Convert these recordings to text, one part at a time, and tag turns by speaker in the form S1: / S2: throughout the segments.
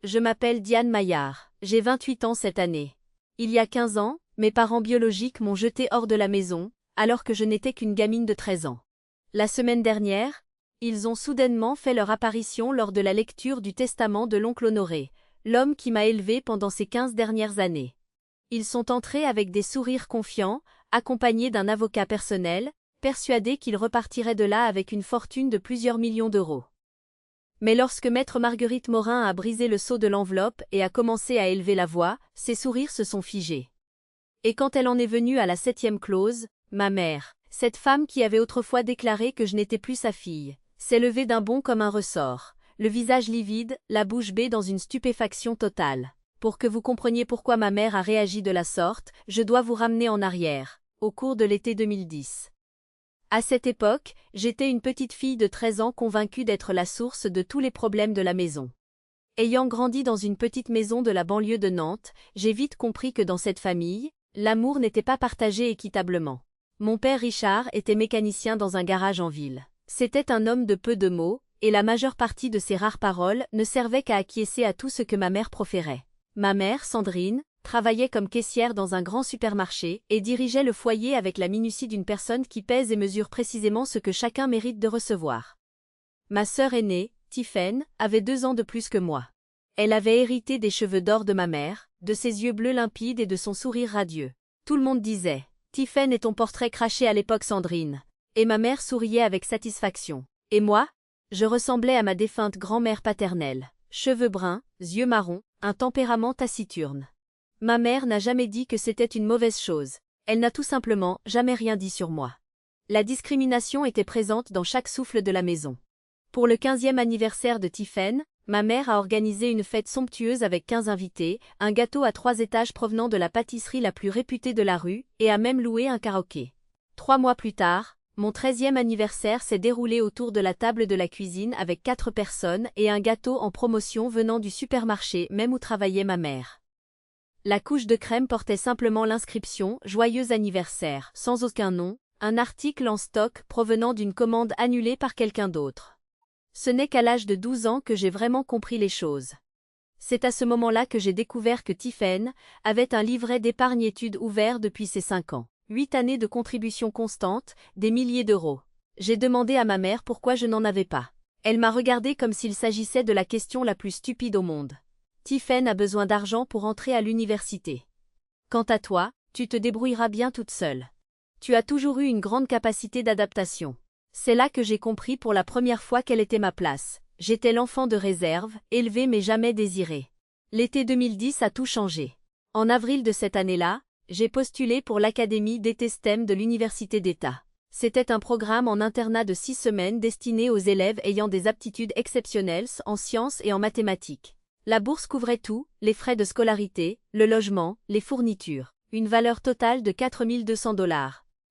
S1: je m'appelle Diane Maillard, j'ai 28 ans cette année. Il y a 15 ans, mes parents biologiques m'ont jetée hors de la maison, alors que je n'étais qu'une gamine de 13 ans. La semaine dernière, ils ont soudainement fait leur apparition lors de la lecture du testament de l'oncle Honoré, l'homme qui m'a élevée pendant ces 15 dernières années. Ils sont entrés avec des sourires confiants, accompagnés d'un avocat personnel, persuadés qu'ils repartiraient de là avec une fortune de plusieurs millions d'euros. Mais lorsque maître Marguerite Morin a brisé le sceau de l'enveloppe et a commencé à élever la voix, ses sourires se sont figés. Et quand elle en est venue à la 7e clause, ma mère, cette femme qui avait autrefois déclaré que je n'étais plus sa fille, s'est levée d'un bond comme un ressort, le visage livide, la bouche bée dans une stupéfaction totale. Pour que vous compreniez pourquoi ma mère a réagi de la sorte, je dois vous ramener en arrière, au cours de l'été 2010. À cette époque, j'étais une petite fille de 13 ans convaincue d'être la source de tous les problèmes de la maison. Ayant grandi dans une petite maison de la banlieue de Nantes, j'ai vite compris que dans cette famille, l'amour n'était pas partagé équitablement. Mon père Richard était mécanicien dans un garage en ville. C'était un homme de peu de mots, et la majeure partie de ses rares paroles ne servait qu'à acquiescer à tout ce que ma mère proférait. Ma mère, Sandrine, travaillait comme caissière dans un grand supermarché et dirigeait le foyer avec la minutie d'une personne qui pèse et mesure précisément ce que chacun mérite de recevoir. Ma sœur aînée, Tiffaine, avait 2 ans de plus que moi. Elle avait hérité des cheveux d'or de ma mère, de ses yeux bleus limpides et de son sourire radieux. Tout le monde disait « Tiffaine est ton portrait craché à l'époque Sandrine ». Et ma mère souriait avec satisfaction. Et moi? Je ressemblais à ma défunte grand-mère paternelle. Cheveux bruns, yeux marrons, un tempérament taciturne. Ma mère n'a jamais dit que c'était une mauvaise chose. Elle n'a tout simplement jamais rien dit sur moi. La discrimination était présente dans chaque souffle de la maison. Pour le 15e anniversaire de Tiffaine, ma mère a organisé une fête somptueuse avec 15 invités, un gâteau à 3 étages provenant de la pâtisserie la plus réputée de la rue, et a même loué un karaoké. 3 mois plus tard, mon 13e anniversaire s'est déroulé autour de la table de la cuisine avec 4 personnes et un gâteau en promotion venant du supermarché même où travaillait ma mère. La couche de crème portait simplement l'inscription « Joyeux anniversaire » sans aucun nom, un article en stock provenant d'une commande annulée par quelqu'un d'autre. Ce n'est qu'à l'âge de 12 ans que j'ai vraiment compris les choses. C'est à ce moment-là que j'ai découvert que Tiffaine avait un livret d'épargne-études ouvert depuis ses 5 ans. 8 années de contributions constantes, des milliers d'euros. J'ai demandé à ma mère pourquoi je n'en avais pas. Elle m'a regardé comme s'il s'agissait de la question la plus stupide au monde. Tiffaine a besoin d'argent pour entrer à l'université. Quant à toi, tu te débrouilleras bien toute seule. Tu as toujours eu une grande capacité d'adaptation. C'est là que j'ai compris pour la première fois quelle était ma place. J'étais l'enfant de réserve, élevé mais jamais désiré. L'été 2010 a tout changé. En avril de cette année-là, j'ai postulé pour l'Académie d'été STEM de l'Université d'État. C'était un programme en internat de 6 semaines destiné aux élèves ayant des aptitudes exceptionnelles en sciences et en mathématiques. La bourse couvrait tout, les frais de scolarité, le logement, les fournitures. Une valeur totale de 4 200 $.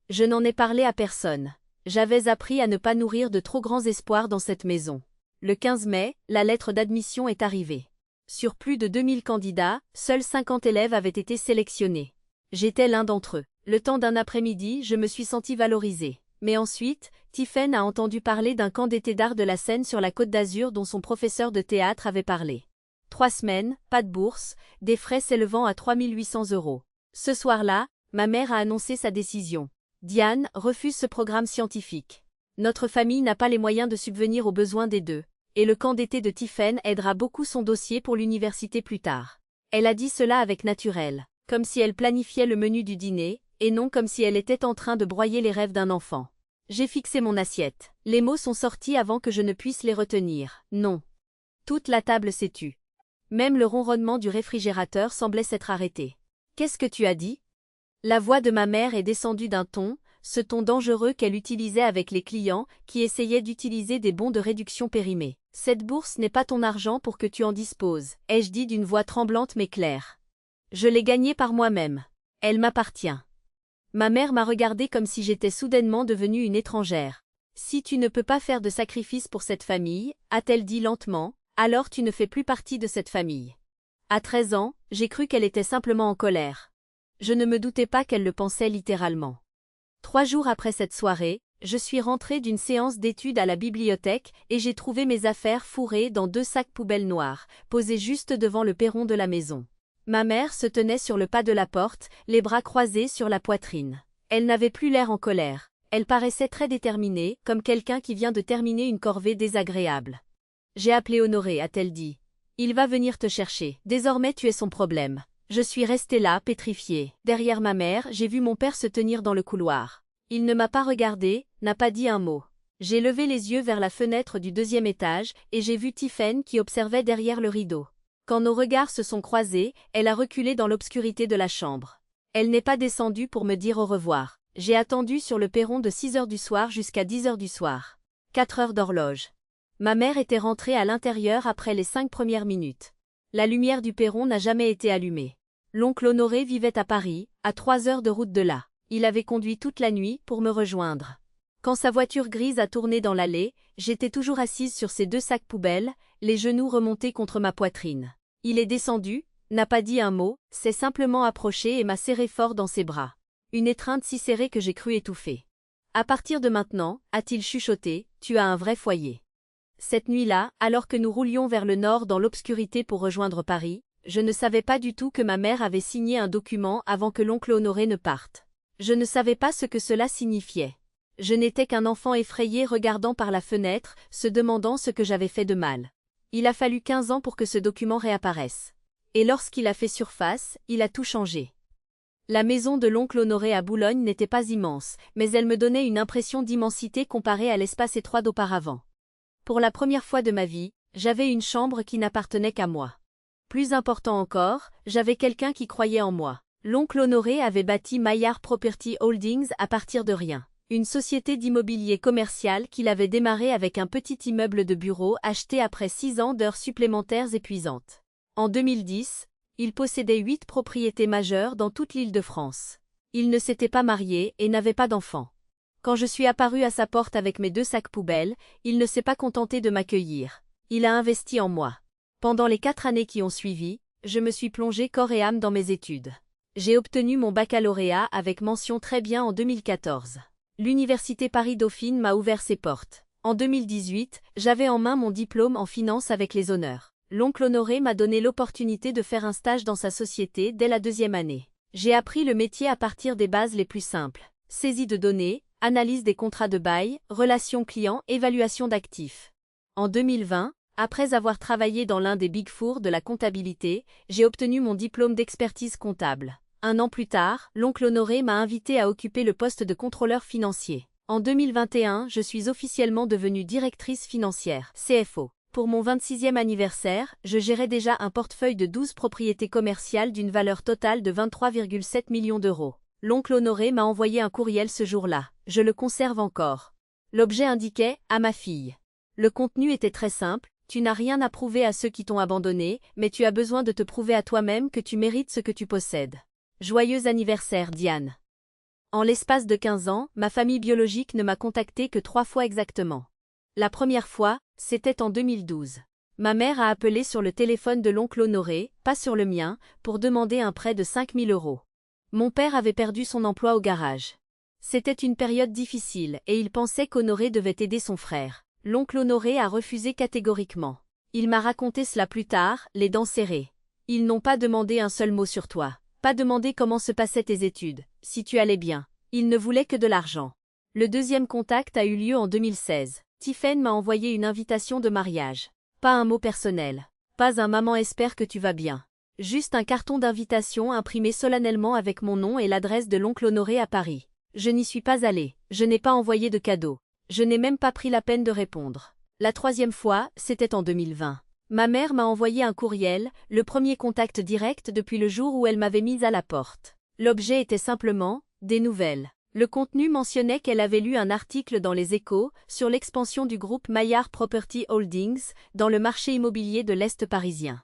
S1: Je n'en ai parlé à personne. J'avais appris à ne pas nourrir de trop grands espoirs dans cette maison. Le 15 mai, la lettre d'admission est arrivée. Sur plus de 2000 candidats, seuls 50 élèves avaient été sélectionnés. J'étais l'un d'entre eux. Le temps d'un après-midi, je me suis sentie valorisée. Mais ensuite, Tiffaine a entendu parler d'un camp d'été d'art de la Seine sur la Côte d'Azur dont son professeur de théâtre avait parlé. 3 semaines, pas de bourse, des frais s'élevant à 3 800 €. Ce soir-là, ma mère a annoncé sa décision. Diane refuse ce programme scientifique. Notre famille n'a pas les moyens de subvenir aux besoins des deux. Et le camp d'été de Tiffaine aidera beaucoup son dossier pour l'université plus tard. Elle a dit cela avec naturel. Comme si elle planifiait le menu du dîner, et non comme si elle était en train de broyer les rêves d'un enfant. J'ai fixé mon assiette. Les mots sont sortis avant que je ne puisse les retenir. Non. Toute la table s'est tue. Même le ronronnement du réfrigérateur semblait s'être arrêté. Qu'est-ce que tu as dit? La voix de ma mère est descendue d'un ton, ce ton dangereux qu'elle utilisait avec les clients qui essayaient d'utiliser des bons de réduction périmés. Cette bourse n'est pas ton argent pour que tu en disposes, ai-je dit d'une voix tremblante mais claire. Je l'ai gagnée par moi-même. Elle m'appartient. Ma mère m'a regardée comme si j'étais soudainement devenue une étrangère. Si tu ne peux pas faire de sacrifice pour cette famille, a-t-elle dit lentement, alors tu ne fais plus partie de cette famille. À 13 ans, j'ai cru qu'elle était simplement en colère. Je ne me doutais pas qu'elle le pensait littéralement. 3 jours après cette soirée, Je suis rentrée d'une séance d'études à la bibliothèque et j'ai trouvé mes affaires fourrées dans 2 sacs poubelles noirs, posés juste devant le perron de la maison. Ma mère se tenait sur le pas de la porte, les bras croisés sur la poitrine. Elle n'avait plus l'air en colère. Elle paraissait très déterminée, comme quelqu'un qui vient de terminer une corvée désagréable. J'ai appelé Honoré, a-t-elle dit. Il va venir te chercher. Désormais tu es son problème. Je suis restée là, pétrifiée. Derrière ma mère, j'ai vu mon père se tenir dans le couloir. Il ne m'a pas regardé, n'a pas dit un mot. J'ai levé les yeux vers la fenêtre du 2e étage et j'ai vu Tiphaine qui observait derrière le rideau. Quand nos regards se sont croisés, elle a reculé dans l'obscurité de la chambre. Elle n'est pas descendue pour me dire au revoir. J'ai attendu sur le perron de 6 heures du soir jusqu'à 10 heures du soir. 4 heures d'horloge. Ma mère était rentrée à l'intérieur après les 5 premières minutes. La lumière du perron n'a jamais été allumée. L'oncle Honoré vivait à Paris, à 3 heures de route de là. Il avait conduit toute la nuit pour me rejoindre. Quand sa voiture grise a tourné dans l'allée, j'étais toujours assise sur ces 2 sacs poubelles, les genoux remontés contre ma poitrine. Il est descendu, n'a pas dit un mot, s'est simplement approché et m'a serré fort dans ses bras. Une étreinte si serrée que j'ai cru étouffer. À partir de maintenant, a-t-il chuchoté, tu as un vrai foyer. Cette nuit-là, alors que nous roulions vers le nord dans l'obscurité pour rejoindre Paris, je ne savais pas du tout que ma mère avait signé un document avant que l'oncle Honoré ne parte. Je ne savais pas ce que cela signifiait. Je n'étais qu'un enfant effrayé regardant par la fenêtre, se demandant ce que j'avais fait de mal. Il a fallu 15 ans pour que ce document réapparaisse. Et lorsqu'il a fait surface, il a tout changé. La maison de l'oncle Honoré à Boulogne n'était pas immense, mais elle me donnait une impression d'immensité comparée à l'espace étroit d'auparavant. Pour la première fois de ma vie, j'avais une chambre qui n'appartenait qu'à moi. Plus important encore, j'avais quelqu'un qui croyait en moi. L'oncle Honoré avait bâti Maillard Property Holdings à partir de rien. Une société d'immobilier commercial qu'il avait démarré avec un petit immeuble de bureau acheté après 6 ans d'heures supplémentaires épuisantes. En 2010, il possédait 8 propriétés majeures dans toute l'Île-de-France. Il ne s'était pas marié et n'avait pas d'enfants. Quand je suis apparue à sa porte avec mes 2 sacs poubelles, il ne s'est pas contenté de m'accueillir. Il a investi en moi. Pendant les 4 années qui ont suivi, je me suis plongée corps et âme dans mes études. J'ai obtenu mon baccalauréat avec mention très bien en 2014. L'Université Paris-Dauphine m'a ouvert ses portes. En 2018, j'avais en main mon diplôme en finance avec les honneurs. L'oncle Honoré m'a donné l'opportunité de faire un stage dans sa société dès la 2e année. J'ai appris le métier à partir des bases les plus simples. Saisie de données, analyse des contrats de bail, relations clients, évaluation d'actifs. En 2020, après avoir travaillé dans l'un des Big Four de la comptabilité, j'ai obtenu mon diplôme d'expertise comptable. 1 an plus tard, l'oncle Honoré m'a invité à occuper le poste de contrôleur financier. En 2021, je suis officiellement devenue directrice financière, CFO. Pour mon 26e anniversaire, je gérais déjà un portefeuille de 12 propriétés commerciales d'une valeur totale de 23,7 millions d'euros. L'oncle Honoré m'a envoyé un courriel ce jour-là. Je le conserve encore. L'objet indiquait « À ma fille ». Le contenu était très simple. Tu n'as rien à prouver à ceux qui t'ont abandonné, mais tu as besoin de te prouver à toi-même que tu mérites ce que tu possèdes. Joyeux anniversaire, Diane. En l'espace de 15 ans, ma famille biologique ne m'a contacté que 3 fois exactement. La première fois, c'était en 2012. Ma mère a appelé sur le téléphone de l'oncle Honoré, pas sur le mien, pour demander un prêt de 5 000 euros. Mon père avait perdu son emploi au garage. C'était une période difficile et il pensait qu'Honoré devait aider son frère. L'oncle Honoré a refusé catégoriquement. Il m'a raconté cela plus tard, les dents serrées. Ils n'ont pas demandé un seul mot sur toi. Pas demandé comment se passaient tes études, si tu allais bien. Ils ne voulaient que de l'argent. Le 2e contact a eu lieu en 2016. Tiphaine m'a envoyé une invitation de mariage. Pas un mot personnel. Pas un maman espère que tu vas bien. Juste un carton d'invitation imprimé solennellement avec mon nom et l'adresse de l'oncle Honoré à Paris. Je n'y suis pas allée. Je n'ai pas envoyé de cadeau. Je n'ai même pas pris la peine de répondre. La 3e fois, c'était en 2020. Ma mère m'a envoyé un courriel, le premier contact direct depuis le jour où elle m'avait mise à la porte. L'objet était simplement des nouvelles. Le contenu mentionnait qu'elle avait lu un article dans Les Échos sur l'expansion du groupe Maillard Property Holdings dans le marché immobilier de l'Est parisien.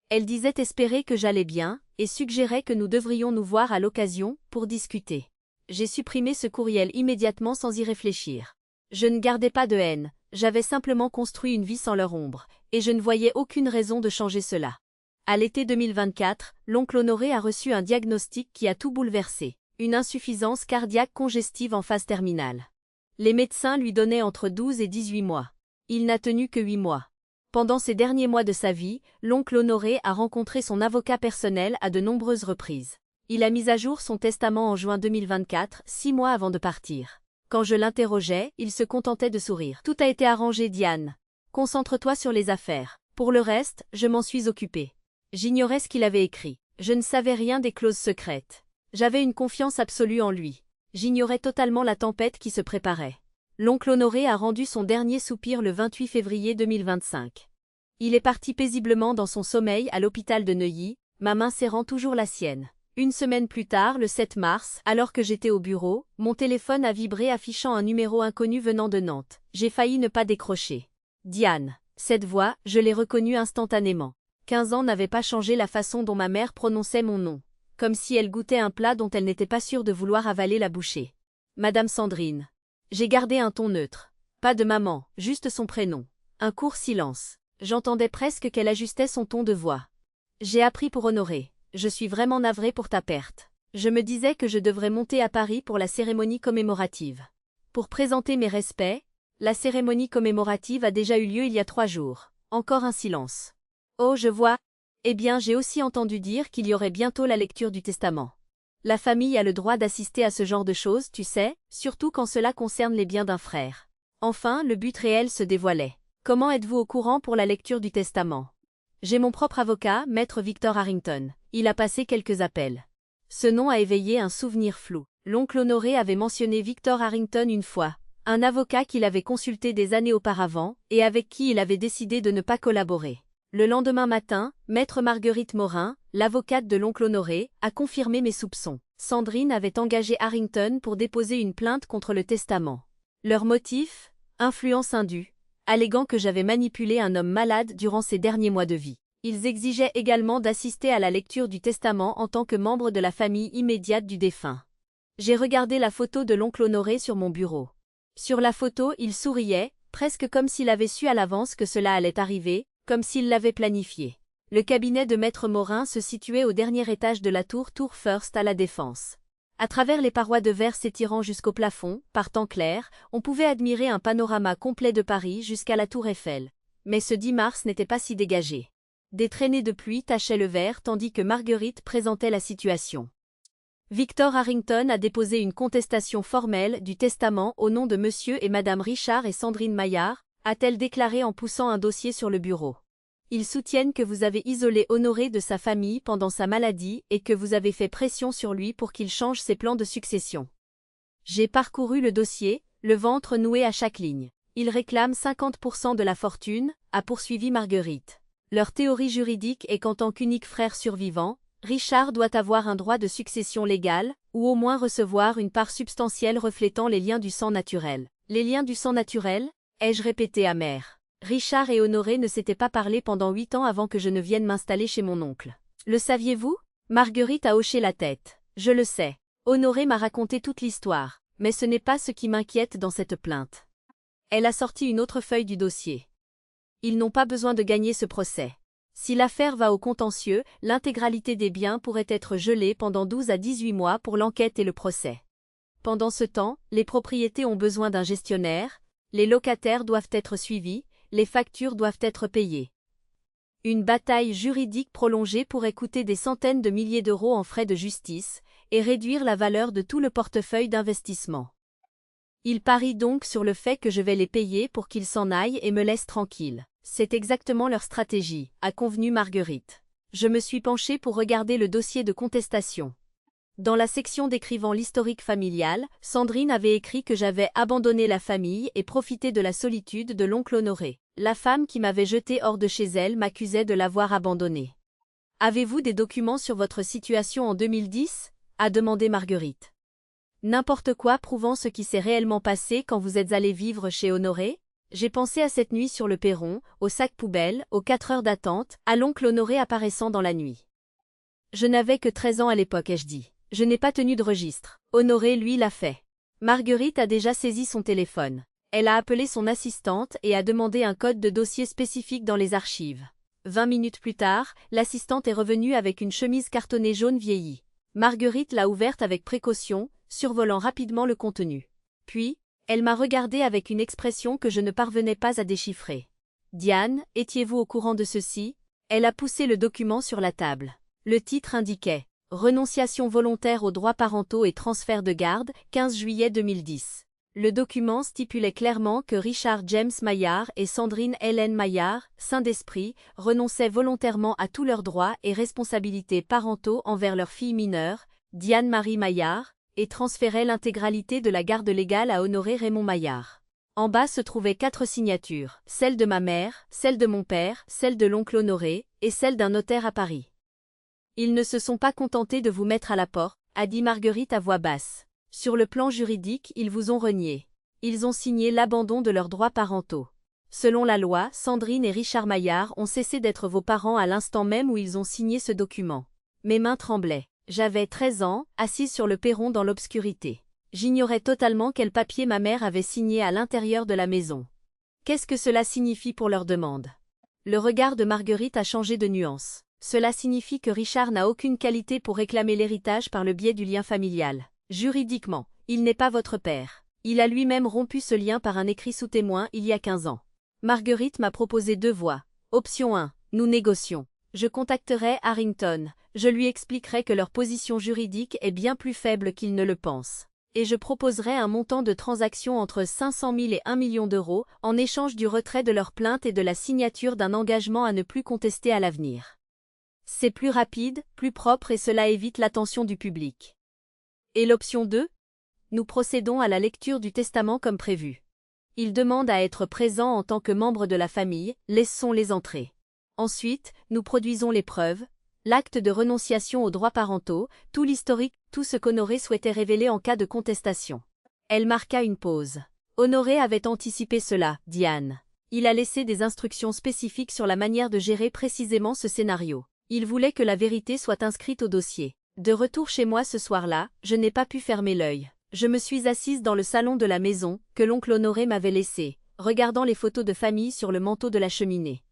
S1: Elle disait espérer que j'allais bien et suggérait que nous devrions nous voir à l'occasion pour discuter. J'ai supprimé ce courriel immédiatement sans y réfléchir. Je ne gardais pas de haine, j'avais simplement construit une vie sans leur ombre, et je ne voyais aucune raison de changer cela. À l'été 2024, l'oncle Honoré a reçu un diagnostic qui a tout bouleversé, une insuffisance cardiaque congestive en phase terminale. Les médecins lui donnaient entre 12 et 18 mois. Il n'a tenu que 8 mois. Pendant ces derniers mois de sa vie, l'oncle Honoré a rencontré son avocat personnel à de nombreuses reprises. Il a mis à jour son testament en juin 2024, 6 mois avant de partir. Quand je l'interrogeais, il se contentait de sourire. Tout a été arrangé, Diane. Concentre-toi sur les affaires. Pour le reste, je m'en suis occupée. J'ignorais ce qu'il avait écrit. Je ne savais rien des clauses secrètes. J'avais une confiance absolue en lui. J'ignorais totalement la tempête qui se préparait. L'oncle Honoré a rendu son dernier soupir le 28 février 2025. Il est parti paisiblement dans son sommeil à l'hôpital de Neuilly, ma main serrant toujours la sienne. Une semaine plus tard, le 7 mars, alors que j'étais au bureau, mon téléphone a vibré affichant un numéro inconnu venant de Nantes. J'ai failli ne pas décrocher. Diane. Cette voix, je l'ai reconnue instantanément. 15 ans n'avaient pas changé la façon dont ma mère prononçait mon nom. Comme si elle goûtait un plat dont elle n'était pas sûre de vouloir avaler la bouchée. Madame Sandrine. J'ai gardé un ton neutre. Pas de maman, juste son prénom. Un court silence. J'entendais presque qu'elle ajustait son ton de voix. J'ai appris pour Honoré. Je suis vraiment navrée pour ta perte. Je me disais que je devrais monter à Paris pour la cérémonie commémorative. Pour présenter mes respects, la cérémonie commémorative a déjà eu lieu il y a 3 jours. Encore un silence. Oh, je vois. Eh bien, j'ai aussi entendu dire qu'il y aurait bientôt la lecture du testament. La famille a le droit d'assister à ce genre de choses, tu sais, surtout quand cela concerne les biens d'un frère. Enfin, le but réel se dévoilait. Comment êtes-vous au courant pour la lecture du testament? J'ai mon propre avocat, maître Victor Harrington. Il a passé quelques appels. Ce nom a éveillé un souvenir flou. L'oncle Honoré avait mentionné Victor Harrington une fois, un avocat qu'il avait consulté des années auparavant, et avec qui il avait décidé de ne pas collaborer. Le lendemain matin, maître Marguerite Morin, l'avocate de l'oncle Honoré, a confirmé mes soupçons. Sandrine avait engagé Harrington pour déposer une plainte contre le testament. Leur motif? Influence indue, alléguant que j'avais manipulé un homme malade durant ses derniers mois de vie. Ils exigeaient également d'assister à la lecture du testament en tant que membre de la famille immédiate du défunt. J'ai regardé la photo de l'oncle Honoré sur mon bureau. Sur la photo, il souriait, presque comme s'il avait su à l'avance que cela allait arriver, comme s'il l'avait planifié. Le cabinet de maître Morin se situait au dernier étage de la tour First à la Défense. À travers les parois de verre s'étirant jusqu'au plafond, par temps clair, on pouvait admirer un panorama complet de Paris jusqu'à la tour Eiffel. Mais ce 10 mars n'était pas si dégagé. Des traînées de pluie tachaient le verre tandis que Marguerite présentait la situation. Victor Harrington a déposé une contestation formelle du testament au nom de Monsieur et Madame Richard et Sandrine Maillard, a-t-elle déclaré en poussant un dossier sur le bureau. Ils soutiennent que vous avez isolé Honoré de sa famille pendant sa maladie et que vous avez fait pression sur lui pour qu'il change ses plans de succession. J'ai parcouru le dossier, le ventre noué à chaque ligne. Ils réclament 50% de la fortune, a poursuivi Marguerite. Leur théorie juridique est qu'en tant qu'unique frère survivant, Richard doit avoir un droit de succession légal, ou au moins recevoir une part substantielle reflétant les liens du sang naturel. Les liens du sang naturel? Ai-je répété amère. Richard et Honoré ne s'étaient pas parlé pendant 8 ans avant que je ne vienne m'installer chez mon oncle. Le saviez-vous? Marguerite a hoché la tête. Je le sais. Honoré m'a raconté toute l'histoire, mais ce n'est pas ce qui m'inquiète dans cette plainte. Elle a sorti une autre feuille du dossier. Ils n'ont pas besoin de gagner ce procès. Si l'affaire va au contentieux, l'intégralité des biens pourrait être gelée pendant 12 à 18 mois pour l'enquête et le procès. Pendant ce temps, les propriétés ont besoin d'un gestionnaire, les locataires doivent être suivis, les factures doivent être payées. Une bataille juridique prolongée pourrait coûter des centaines de milliers d'euros en frais de justice et réduire la valeur de tout le portefeuille d'investissement. Ils parient donc sur le fait que je vais les payer pour qu'ils s'en aillent et me laissent tranquille. C'est exactement leur stratégie, a convenu Marguerite. Je me suis penchée pour regarder le dossier de contestation. Dans la section décrivant l'historique familial, Sandrine avait écrit que j'avais abandonné la famille et profité de la solitude de l'oncle Honoré. La femme qui m'avait jetée hors de chez elle m'accusait de l'avoir abandonnée. « Avez-vous des documents sur votre situation en 2010 ?» a demandé Marguerite. « N'importe quoi prouvant ce qui s'est réellement passé quand vous êtes allé vivre chez Honoré ? J'ai pensé à cette nuit sur le perron, au sac poubelle, aux 4 heures d'attente, à l'oncle Honoré apparaissant dans la nuit. Je n'avais que 13 ans à l'époque, ai-je dit. Je n'ai pas tenu de registre. Honoré, lui, l'a fait. » Marguerite a déjà saisi son téléphone. Elle a appelé son assistante et a demandé un code de dossier spécifique dans les archives. 20 minutes plus tard, l'assistante est revenue avec une chemise cartonnée jaune vieillie. Marguerite l'a ouverte avec précaution, survolant rapidement le contenu. Puis, Elle m'a regardé avec une expression que je ne parvenais pas à déchiffrer. Diane, étiez-vous au courant de ceci? Elle a poussé le document sur la table. Le titre indiquait « Renonciation volontaire aux droits parentaux et transfert de garde, 15 juillet 2010 ». Le document stipulait clairement que Richard James Maillard et Sandrine Hélène Maillard, saints d'esprit, renonçaient volontairement à tous leurs droits et responsabilités parentaux envers leur fille mineure, Diane-Marie Maillard, et transféraient l'intégralité de la garde légale à Honoré Raymond Maillard. En bas se trouvaient 4 signatures, celle de ma mère, celle de mon père, celle de l'oncle Honoré, et celle d'un notaire à Paris. Ils ne se sont pas contentés de vous mettre à la porte, a dit Marguerite à voix basse. Sur le plan juridique, ils vous ont renié. Ils ont signé l'abandon de leurs droits parentaux. Selon la loi, Sandrine et Richard Maillard ont cessé d'être vos parents à l'instant même où ils ont signé ce document. Mes mains tremblaient. J'avais 13 ans, assise sur le perron dans l'obscurité. J'ignorais totalement quel papier ma mère avait signé à l'intérieur de la maison. Qu'est-ce que cela signifie pour leur demande? Le regard de Marguerite a changé de nuance. Cela signifie que Richard n'a aucune qualité pour réclamer l'héritage par le biais du lien familial. Juridiquement, il n'est pas votre père. Il a lui-même rompu ce lien par un écrit sous témoin il y a 15 ans. Marguerite m'a proposé 2 voies. Option 1, nous négocions. Je contacterai Harrington, je lui expliquerai que leur position juridique est bien plus faible qu'ils ne le pensent. Et je proposerai un montant de transaction entre 500 000 et 1 million d'euros en échange du retrait de leur plainte et de la signature d'un engagement à ne plus contester à l'avenir. C'est plus rapide, plus propre et cela évite l'attention du public. Et l'option 2? Nous procédons à la lecture du testament comme prévu. Il demande à être présent en tant que membre de la famille, laissons-les entrer. Ensuite, nous produisons les preuves, l'acte de renonciation aux droits parentaux, tout l'historique, tout ce qu'Honoré souhaitait révéler en cas de contestation. Elle marqua une pause. Honoré avait anticipé cela, Diane. Il a laissé des instructions spécifiques sur la manière de gérer précisément ce scénario. Il voulait que la vérité soit inscrite au dossier. De retour chez moi ce soir-là, je n'ai pas pu fermer l'œil. Je me suis assise dans le salon de la maison, que l'oncle Honoré m'avait laissé, regardant les photos de famille sur le manteau de la cheminée.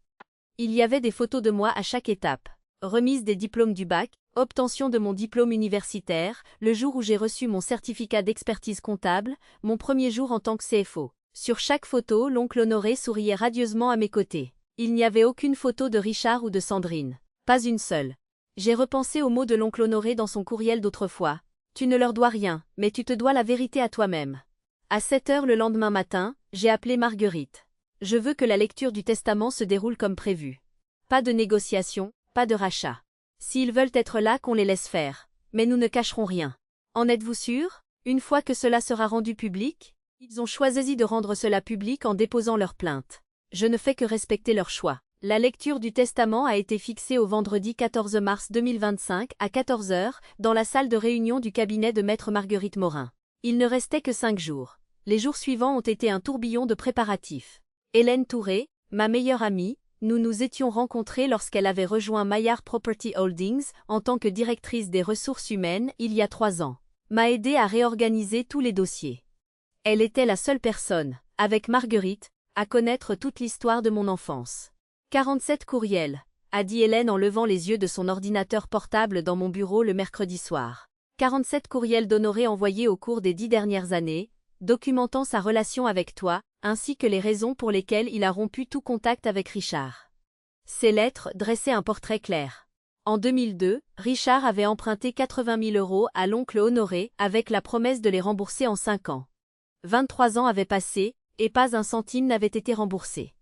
S1: Il y avait des photos de moi à chaque étape. Remise des diplômes du bac, obtention de mon diplôme universitaire, le jour où j'ai reçu mon certificat d'expertise comptable, mon premier jour en tant que CFO. Sur chaque photo, l'oncle Honoré souriait radieusement à mes côtés. Il n'y avait aucune photo de Richard ou de Sandrine. Pas une seule. J'ai repensé aux mots de l'oncle Honoré dans son courriel d'autrefois. Tu ne leur dois rien, mais tu te dois la vérité à toi-même. À 7 heures le lendemain matin, j'ai appelé Marguerite. Je veux que la lecture du testament se déroule comme prévu. Pas de négociation, pas de rachat. S'ils veulent être là, qu'on les laisse faire. Mais nous ne cacherons rien. En êtes-vous sûr? Une fois que cela sera rendu public? Ils ont choisi de rendre cela public en déposant leur plainte. Je ne fais que respecter leur choix. La lecture du testament a été fixée au vendredi 14 mars 2025 à 14 h dans la salle de réunion du cabinet de maître Marguerite Morin. Il ne restait que 5 jours. Les jours suivants ont été un tourbillon de préparatifs. Hélène Touré, ma meilleure amie, nous nous étions rencontrés lorsqu'elle avait rejoint Maillard Property Holdings en tant que directrice des ressources humaines il y a 3 ans. M'a aidé à réorganiser tous les dossiers. Elle était la seule personne, avec Marguerite, à connaître toute l'histoire de mon enfance. 47 courriels, a dit Hélène en levant les yeux de son ordinateur portable dans mon bureau le mercredi soir. 47 courriels d'Honoré envoyés au cours des 10 dernières années, documentant sa relation avec toi, ainsi que les raisons pour lesquelles il a rompu tout contact avec Richard. Ces lettres dressaient un portrait clair. En 2002, Richard avait emprunté 80 000 € à l'oncle Honoré avec la promesse de les rembourser en 5 ans. 23 ans avaient passé, et pas un centime n'avait été remboursé.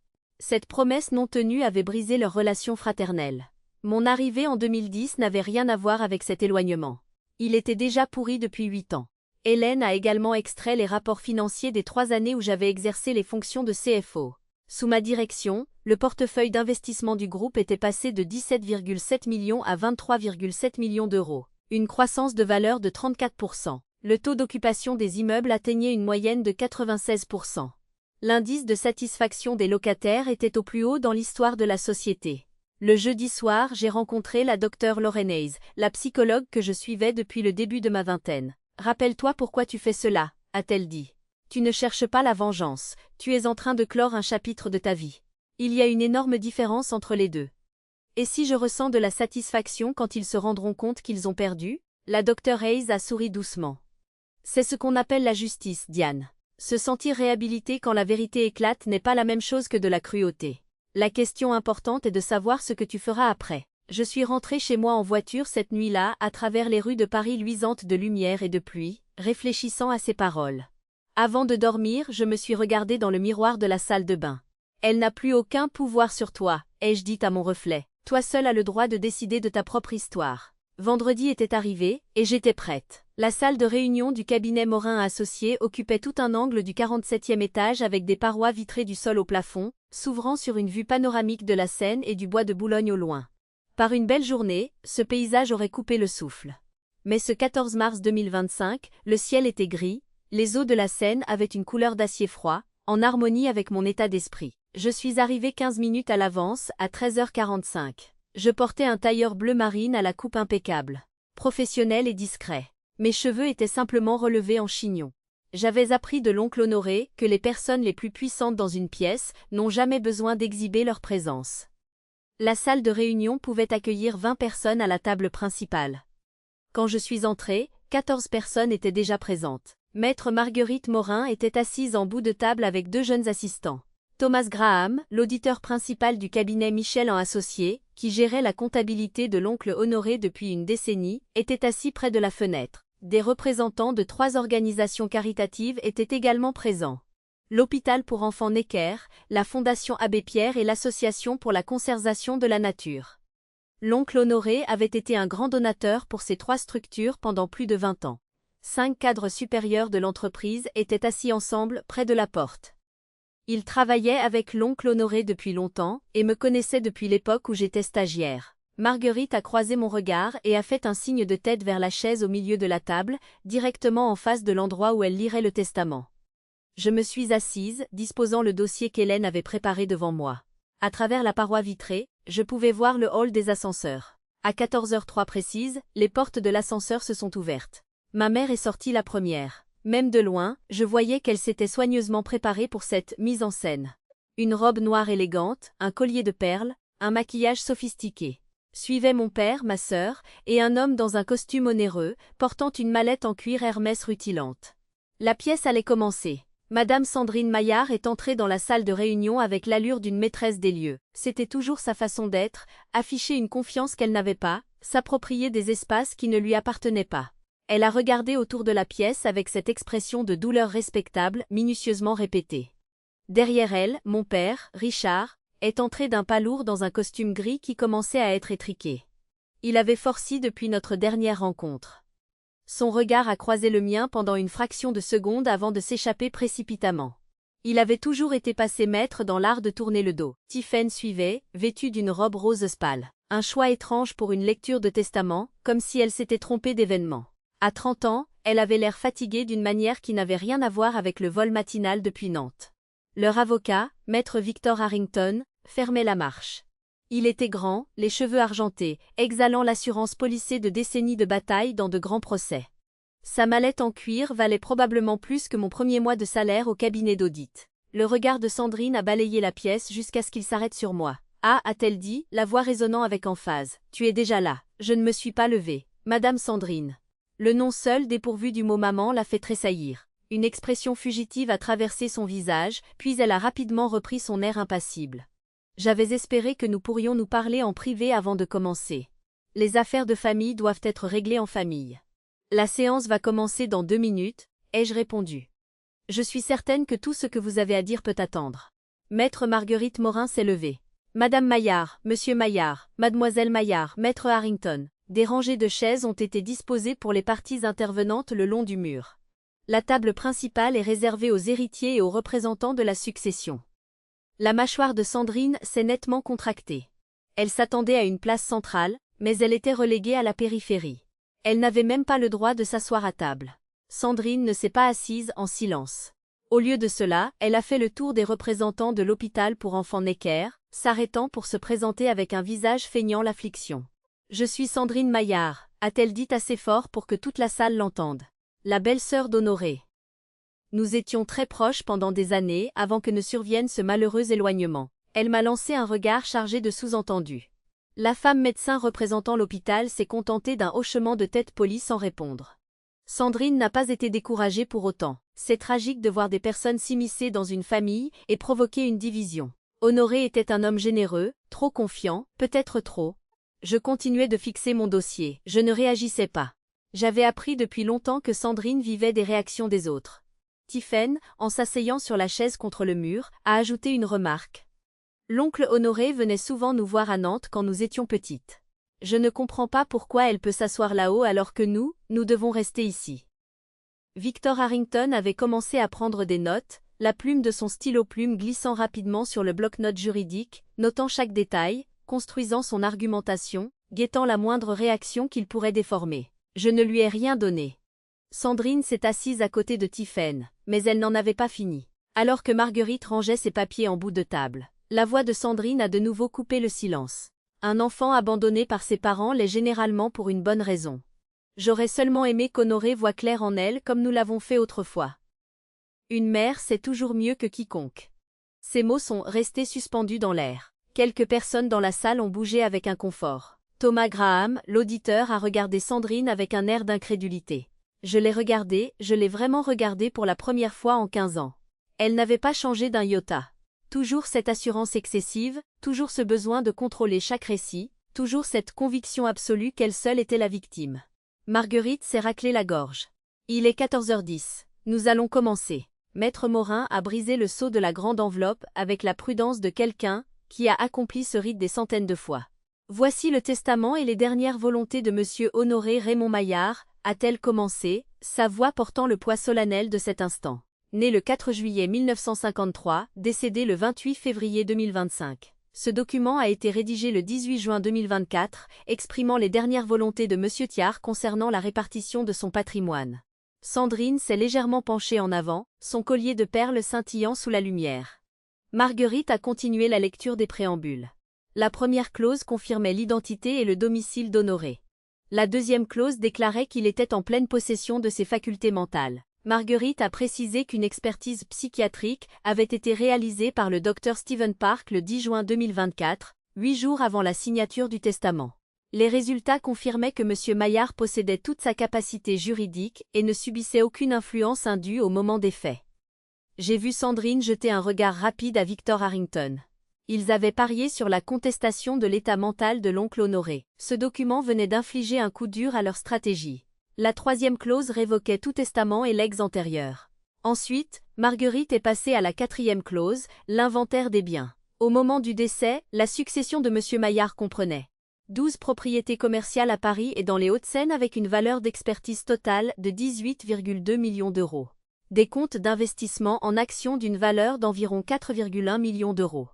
S1: Cette promesse non tenue avait brisé leur relation fraternelle. Mon arrivée en 2010 n'avait rien à voir avec cet éloignement. Il était déjà pourri depuis 8 ans. Hélène a également extrait les rapports financiers des 3 années où j'avais exercé les fonctions de CFO. Sous ma direction, le portefeuille d'investissement du groupe était passé de 17,7 millions à 23,7 millions d'euros, une croissance de valeur de 34%. Le taux d'occupation des immeubles atteignait une moyenne de 96%. L'indice de satisfaction des locataires était au plus haut dans l'histoire de la société. Le jeudi soir, j'ai rencontré la Dr Lauren Hayes, la psychologue que je suivais depuis le début de ma vingtaine. « Rappelle-toi pourquoi tu fais cela », a-t-elle dit. « Tu ne cherches pas la vengeance, tu es en train de clore un chapitre de ta vie. Il y a une énorme différence entre les deux. Et si je ressens de la satisfaction quand ils se rendront compte qu'ils ont perdu ?» La Dr Hayes a souri doucement. « C'est ce qu'on appelle la justice, Diane. Se sentir réhabilité quand la vérité éclate n'est pas la même chose que de la cruauté. La question importante est de savoir ce que tu feras après. Je suis rentrée chez moi en voiture cette nuit-là, à travers les rues de Paris luisantes de lumière et de pluie, réfléchissant à ces paroles. Avant de dormir, je me suis regardée dans le miroir de la salle de bain. Elle n'a plus aucun pouvoir sur toi, ai-je dit à mon reflet. Toi seul as le droit de décider de ta propre histoire. Vendredi était arrivé, et j'étais prête. La salle de réunion du cabinet Morin Associés occupait tout un angle du 47e étage avec des parois vitrées du sol au plafond, s'ouvrant sur une vue panoramique de la Seine et du bois de Boulogne au loin. Par une belle journée, ce paysage aurait coupé le souffle. Mais ce 14 mars 2025, le ciel était gris, les eaux de la Seine avaient une couleur d'acier froid, en harmonie avec mon état d'esprit. Je suis arrivée 15 minutes à l'avance, à 13h45. Je portais un tailleur bleu marine à la coupe impeccable. Professionnel et discret. Mes cheveux étaient simplement relevés en chignon. J'avais appris de l'oncle Honoré que les personnes les plus puissantes dans une pièce n'ont jamais besoin d'exhiber leur présence. La salle de réunion pouvait accueillir 20 personnes à la table principale. Quand je suis entrée, 14 personnes étaient déjà présentes. Maître Marguerite Morin était assise en bout de table avec 2 jeunes assistants. Thomas Graham, l'auditeur principal du cabinet Michel & Associés, qui gérait la comptabilité de l'oncle Honoré depuis une décennie, était assis près de la fenêtre. Des représentants de 3 organisations caritatives étaient également présents. L'hôpital pour enfants Necker, la Fondation Abbé Pierre et l'Association pour la conservation de la nature. L'oncle Honoré avait été un grand donateur pour ces 3 structures pendant plus de 20 ans. 5 cadres supérieurs de l'entreprise étaient assis ensemble près de la porte. Ils travaillaient avec l'oncle Honoré depuis longtemps et me connaissaient depuis l'époque où j'étais stagiaire. Marguerite a croisé mon regard et a fait un signe de tête vers la chaise au milieu de la table, directement en face de l'endroit où elle lirait le testament. Je me suis assise, disposant le dossier qu'Hélène avait préparé devant moi. À travers la paroi vitrée, je pouvais voir le hall des ascenseurs. À 14h03 précise, les portes de l'ascenseur se sont ouvertes. Ma mère est sortie la première. Même de loin, je voyais qu'elle s'était soigneusement préparée pour cette mise en scène. Une robe noire élégante, un collier de perles, un maquillage sophistiqué. Suivaient mon père, ma sœur, et un homme dans un costume onéreux, portant une mallette en cuir Hermès rutilante. La pièce allait commencer. Madame Sandrine Maillard est entrée dans la salle de réunion avec l'allure d'une maîtresse des lieux. C'était toujours sa façon d'être, afficher une confiance qu'elle n'avait pas, s'approprier des espaces qui ne lui appartenaient pas. Elle a regardé autour de la pièce avec cette expression de douleur respectable, minutieusement répétée. Derrière elle, mon père, Richard, est entré d'un pas lourd dans un costume gris qui commençait à être étriqué. Il avait forci depuis notre dernière rencontre. Son regard a croisé le mien pendant une fraction de seconde avant de s'échapper précipitamment. Il avait toujours été passé maître dans l'art de tourner le dos. Tiphaine suivait, vêtue d'une robe rose pâle. Un choix étrange pour une lecture de testament, comme si elle s'était trompée d'événement. À 30 ans, elle avait l'air fatiguée d'une manière qui n'avait rien à voir avec le vol matinal depuis Nantes. Leur avocat, maître Victor Harrington, fermait la marche. Il était grand, les cheveux argentés, exhalant l'assurance policée de décennies de bataille dans de grands procès. Sa mallette en cuir valait probablement plus que mon premier mois de salaire au cabinet d'audit. Le regard de Sandrine a balayé la pièce jusqu'à ce qu'il s'arrête sur moi. « Ah » a-t-elle dit, la voix résonnant avec emphase. « Tu es déjà là. » Je ne me suis pas levée. « Madame Sandrine. » Le nom seul dépourvu du mot maman l'a fait tressaillir. Une expression fugitive a traversé son visage, puis elle a rapidement repris son air impassible. J'avais espéré que nous pourrions nous parler en privé avant de commencer. Les affaires de famille doivent être réglées en famille. La séance va commencer dans 2 minutes, ai-je répondu. Je suis certaine que tout ce que vous avez à dire peut attendre. Maître Marguerite Morin s'est levée. Madame Maillard, Monsieur Maillard, Mademoiselle Maillard, Maître Harrington. Des rangées de chaises ont été disposées pour les parties intervenantes le long du mur. La table principale est réservée aux héritiers et aux représentants de la succession. La mâchoire de Sandrine s'est nettement contractée. Elle s'attendait à une place centrale, mais elle était reléguée à la périphérie. Elle n'avait même pas le droit de s'asseoir à table. Sandrine ne s'est pas assise en silence. Au lieu de cela, elle a fait le tour des représentants de l'hôpital pour enfants Necker, s'arrêtant pour se présenter avec un visage feignant l'affliction. « Je suis Sandrine Maillard », a-t-elle dit assez fort pour que toute la salle l'entende. La belle-sœur d'Honoré. Nous étions très proches pendant des années avant que ne survienne ce malheureux éloignement. Elle m'a lancé un regard chargé de sous-entendus. La femme médecin représentant l'hôpital s'est contentée d'un hochement de tête poli sans répondre. Sandrine n'a pas été découragée pour autant. C'est tragique de voir des personnes s'immiscer dans une famille et provoquer une division. Honoré était un homme généreux, trop confiant, peut-être trop. Je continuais de fixer mon dossier, je ne réagissais pas. J'avais appris depuis longtemps que Sandrine vivait des réactions des autres. Tiphaine, en s'asseyant sur la chaise contre le mur, a ajouté une remarque. L'oncle Honoré venait souvent nous voir à Nantes quand nous étions petites. Je ne comprends pas pourquoi elle peut s'asseoir là-haut alors que nous devons rester ici. Victor Harrington avait commencé à prendre des notes, la plume de son stylo-plume glissant rapidement sur le bloc-notes juridique, notant chaque détail, construisant son argumentation, guettant la moindre réaction qu'il pourrait déformer. Je ne lui ai rien donné. Sandrine s'est assise à côté de Tiphaine, mais elle n'en avait pas fini. Alors que Marguerite rangeait ses papiers en bout de table, la voix de Sandrine a de nouveau coupé le silence. Un enfant abandonné par ses parents l'est généralement pour une bonne raison. J'aurais seulement aimé qu'Honoré voie clair en elle comme nous l'avons fait autrefois. Une mère sait toujours mieux que quiconque. Ces mots sont restés suspendus dans l'air. Quelques personnes dans la salle ont bougé avec inconfort. Thomas Graham, l'auditeur, a regardé Sandrine avec un air d'incrédulité. Je l'ai vraiment regardée pour la première fois en 15 ans. Elle n'avait pas changé d'un iota. Toujours cette assurance excessive, toujours ce besoin de contrôler chaque récit, toujours cette conviction absolue qu'elle seule était la victime. Marguerite s'est raclé la gorge. Il est 14h10. Nous allons commencer. Maître Morin a brisé le sceau de la grande enveloppe avec la prudence de quelqu'un qui a accompli ce rite des centaines de fois. Voici le testament et les dernières volontés de Monsieur Honoré Raymond Maillard, a-t-elle commencé, sa voix portant le poids solennel de cet instant. Né le 4 juillet 1953, décédé le 28 février 2025. Ce document a été rédigé le 18 juin 2024, exprimant les dernières volontés de Monsieur Thiard concernant la répartition de son patrimoine. Sandrine s'est légèrement penchée en avant, son collier de perles scintillant sous la lumière. Marguerite a continué la lecture des préambules. La première clause confirmait l'identité et le domicile d'Honoré. La deuxième clause déclarait qu'il était en pleine possession de ses facultés mentales. Marguerite a précisé qu'une expertise psychiatrique avait été réalisée par le Dr Stephen Park le 10 juin 2024, 8 jours avant la signature du testament. Les résultats confirmaient que M. Maillard possédait toute sa capacité juridique et ne subissait aucune influence indue au moment des faits. J'ai vu Sandrine jeter un regard rapide à Victor Harrington. Ils avaient parié sur la contestation de l'état mental de l'oncle Honoré. Ce document venait d'infliger un coup dur à leur stratégie. La troisième clause révoquait tout testament et legs antérieurs. Ensuite, Marguerite est passée à la quatrième clause, l'inventaire des biens. Au moment du décès, la succession de M. Maillard comprenait 12 propriétés commerciales à Paris et dans les Hauts-de-Seine avec une valeur d'expertise totale de 18,2 millions d'euros. Des comptes d'investissement en actions d'une valeur d'environ 4,1 millions d'euros.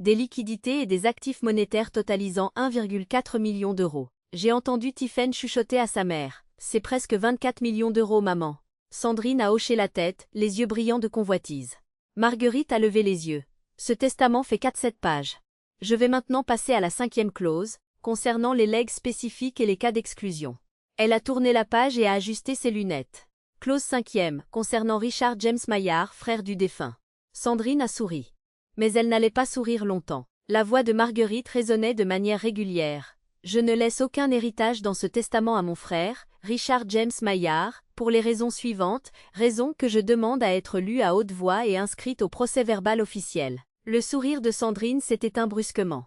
S1: Des liquidités et des actifs monétaires totalisant 1,4 million d'euros. J'ai entendu Tiphaine chuchoter à sa mère. C'est presque 24 millions d'euros, maman. Sandrine a hoché la tête, les yeux brillants de convoitise. Marguerite a levé les yeux. Ce testament fait 4-7 pages. Je vais maintenant passer à la cinquième clause, concernant les legs spécifiques et les cas d'exclusion. Elle a tourné la page et a ajusté ses lunettes. Clause 5e, concernant Richard James Maillard, frère du défunt. Sandrine a souri. Mais elle n'allait pas sourire longtemps. La voix de Marguerite résonnait de manière régulière. Je ne laisse aucun héritage dans ce testament à mon frère, Richard James Maillard, pour les raisons suivantes, raisons que je demande à être lues à haute voix et inscrites au procès-verbal officiel. Le sourire de Sandrine s'est éteint brusquement.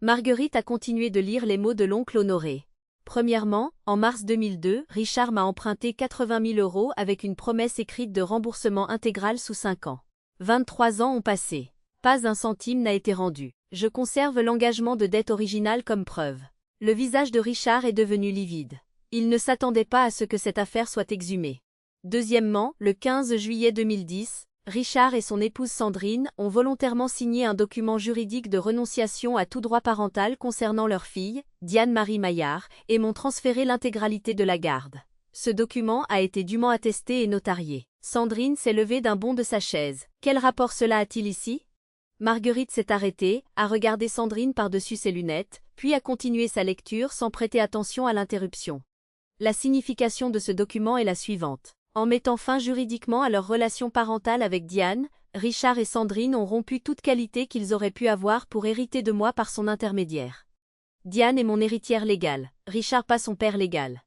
S1: Marguerite a continué de lire les mots de l'oncle Honoré. Premièrement, en mars 2002, Richard m'a emprunté 80 000 euros avec une promesse écrite de remboursement intégral sous 5 ans. 23 ans ont passé. Pas un centime n'a été rendu. Je conserve l'engagement de dette originale comme preuve. Le visage de Richard est devenu livide. Il ne s'attendait pas à ce que cette affaire soit exhumée. Deuxièmement, le 15 juillet 2010, Richard et son épouse Sandrine ont volontairement signé un document juridique de renonciation à tout droit parental concernant leur fille, Diane-Marie Maillard, et m'ont transféré l'intégralité de la garde. Ce document a été dûment attesté et notarié. Sandrine s'est levée d'un bond de sa chaise. Quel rapport cela a-t-il ici ? Marguerite s'est arrêtée, a regardé Sandrine par-dessus ses lunettes, puis a continué sa lecture sans prêter attention à l'interruption. La signification de ce document est la suivante. En mettant fin juridiquement à leur relation parentale avec Diane, Richard et Sandrine ont rompu toute qualité qu'ils auraient pu avoir pour hériter de moi par son intermédiaire. Diane est mon héritière légale, Richard pas son père légal.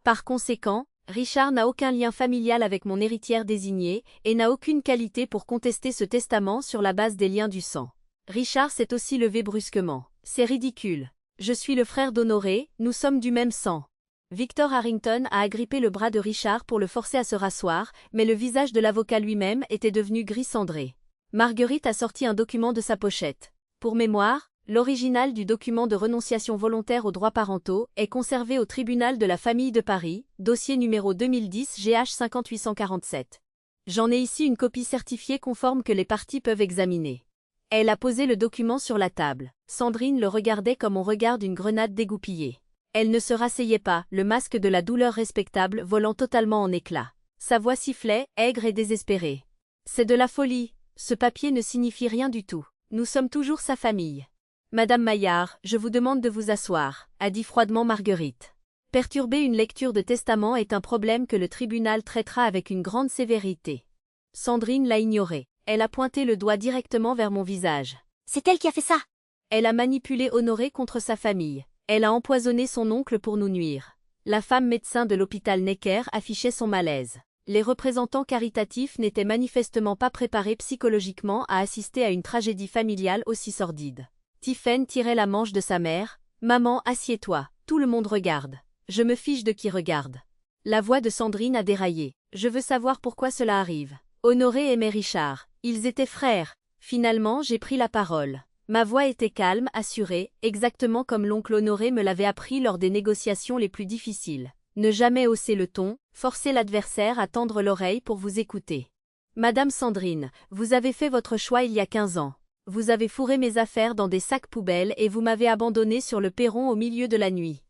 S1: Par conséquent, Richard n'a aucun lien familial avec mon héritière désignée et n'a aucune qualité pour contester ce testament sur la base des liens du sang. Richard s'est aussi levé brusquement. C'est ridicule. Je suis le frère d'Honoré, nous sommes du même sang. Victor Harrington a agrippé le bras de Richard pour le forcer à se rasseoir, mais le visage de l'avocat lui-même était devenu gris cendré. Marguerite a sorti un document de sa pochette. Pour mémoire, l'original du document de renonciation volontaire aux droits parentaux est conservé au tribunal de la famille de Paris, dossier numéro 2010 GH 50847. J'en ai ici une copie certifiée conforme que les parties peuvent examiner. Elle a posé le document sur la table. Sandrine le regardait comme on regarde une grenade dégoupillée. Elle ne se rasseyait pas, le masque de la douleur respectable volant totalement en éclats. Sa voix sifflait, aigre et désespérée. C'est de la folie. Ce papier ne signifie rien du tout. Nous sommes toujours sa famille. Madame Maillard, je vous demande de vous asseoir, a dit froidement Marguerite. Perturber une lecture de testament est un problème que le tribunal traitera avec une grande sévérité. Sandrine l'a ignoré. Elle a pointé le doigt directement vers mon visage.
S2: C'est elle qui a fait ça.
S1: Elle a manipulé Honoré contre sa famille. Elle a empoisonné son oncle pour nous nuire. La femme médecin de l'hôpital Necker affichait son malaise. Les représentants caritatifs n'étaient manifestement pas préparés psychologiquement à assister à une tragédie familiale aussi sordide. Tiphaine tirait la manche de sa mère. « Maman, assieds-toi, tout le monde regarde. » « Je me fiche de qui regarde. » La voix de Sandrine a déraillé. « Je veux savoir pourquoi cela arrive. » Honoré aimait Richard. Ils étaient frères. Finalement, j'ai pris la parole. Ma voix était calme, assurée, exactement comme l'oncle Honoré me l'avait appris lors des négociations les plus difficiles. Ne jamais hausser le ton, forcer l'adversaire à tendre l'oreille pour vous écouter. Madame Sandrine, vous avez fait votre choix il y a 15 ans. Vous avez fourré mes affaires dans des sacs poubelles et vous m'avez abandonné sur le perron au milieu de la nuit.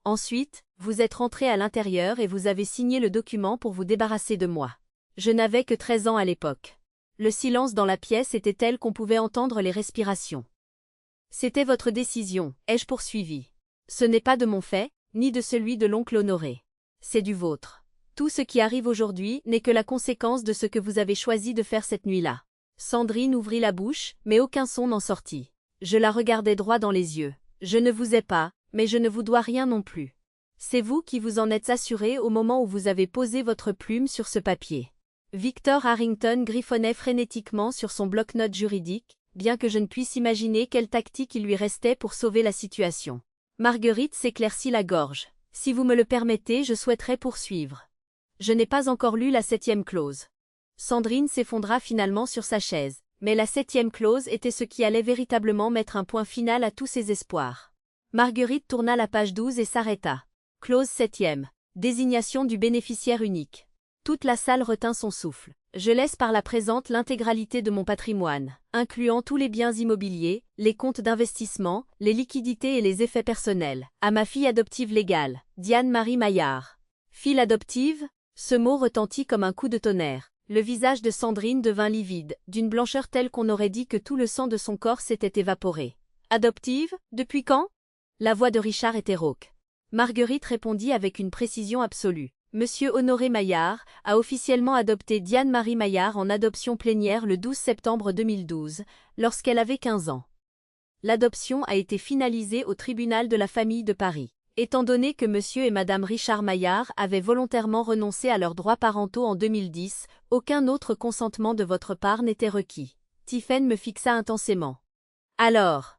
S1: Ensuite, vous êtes rentré à l'intérieur et vous avez signé le document pour vous débarrasser de moi. Je n'avais que 13 ans à l'époque. Le silence dans la pièce était tel qu'on pouvait entendre les respirations. C'était votre décision, ai-je poursuivi. Ce n'est pas de mon fait, ni de celui de l'oncle Honoré. C'est du vôtre. Tout ce qui arrive aujourd'hui n'est que la conséquence de ce que vous avez choisi de faire cette nuit-là. Sandrine ouvrit la bouche, mais aucun son n'en sortit. Je la regardais droit dans les yeux. Je ne vous ai pas, mais je ne vous dois rien non plus. C'est vous qui vous en êtes assuré au moment où vous avez posé votre plume sur ce papier. Victor Harrington griffonnait frénétiquement sur son bloc-notes juridique, bien que je ne puisse imaginer quelle tactique il lui restait pour sauver la situation. Marguerite s'éclaircit la gorge. Si vous me le permettez, je souhaiterais poursuivre. Je n'ai pas encore lu la 7e clause. Sandrine s'effondra finalement sur sa chaise, mais la 7e clause était ce qui allait véritablement mettre un point final à tous ses espoirs. Marguerite tourna la page 12 et s'arrêta. Clause 7e. Désignation du bénéficiaire unique. Toute la salle retint son souffle. Je laisse par la présente l'intégralité de mon patrimoine, incluant tous les biens immobiliers, les comptes d'investissement, les liquidités et les effets personnels, à ma fille adoptive légale, Diane-Marie Maillard. Fille adoptive? Ce mot retentit comme un coup de tonnerre. Le visage de Sandrine devint livide, d'une blancheur telle qu'on aurait dit que tout le sang de son corps s'était évaporé. Adoptive? Depuis quand? La voix de Richard était rauque. Marguerite répondit avec une précision absolue. Monsieur Honoré Maillard a officiellement adopté Diane-Marie Maillard en adoption plénière le 12 septembre 2012, lorsqu'elle avait 15 ans. L'adoption a été finalisée au tribunal de la famille de Paris. Étant donné que monsieur et madame Richard Maillard avaient volontairement renoncé à leurs droits parentaux en 2010, aucun autre consentement de votre part n'était requis. Tiphaine me fixa intensément. Alors,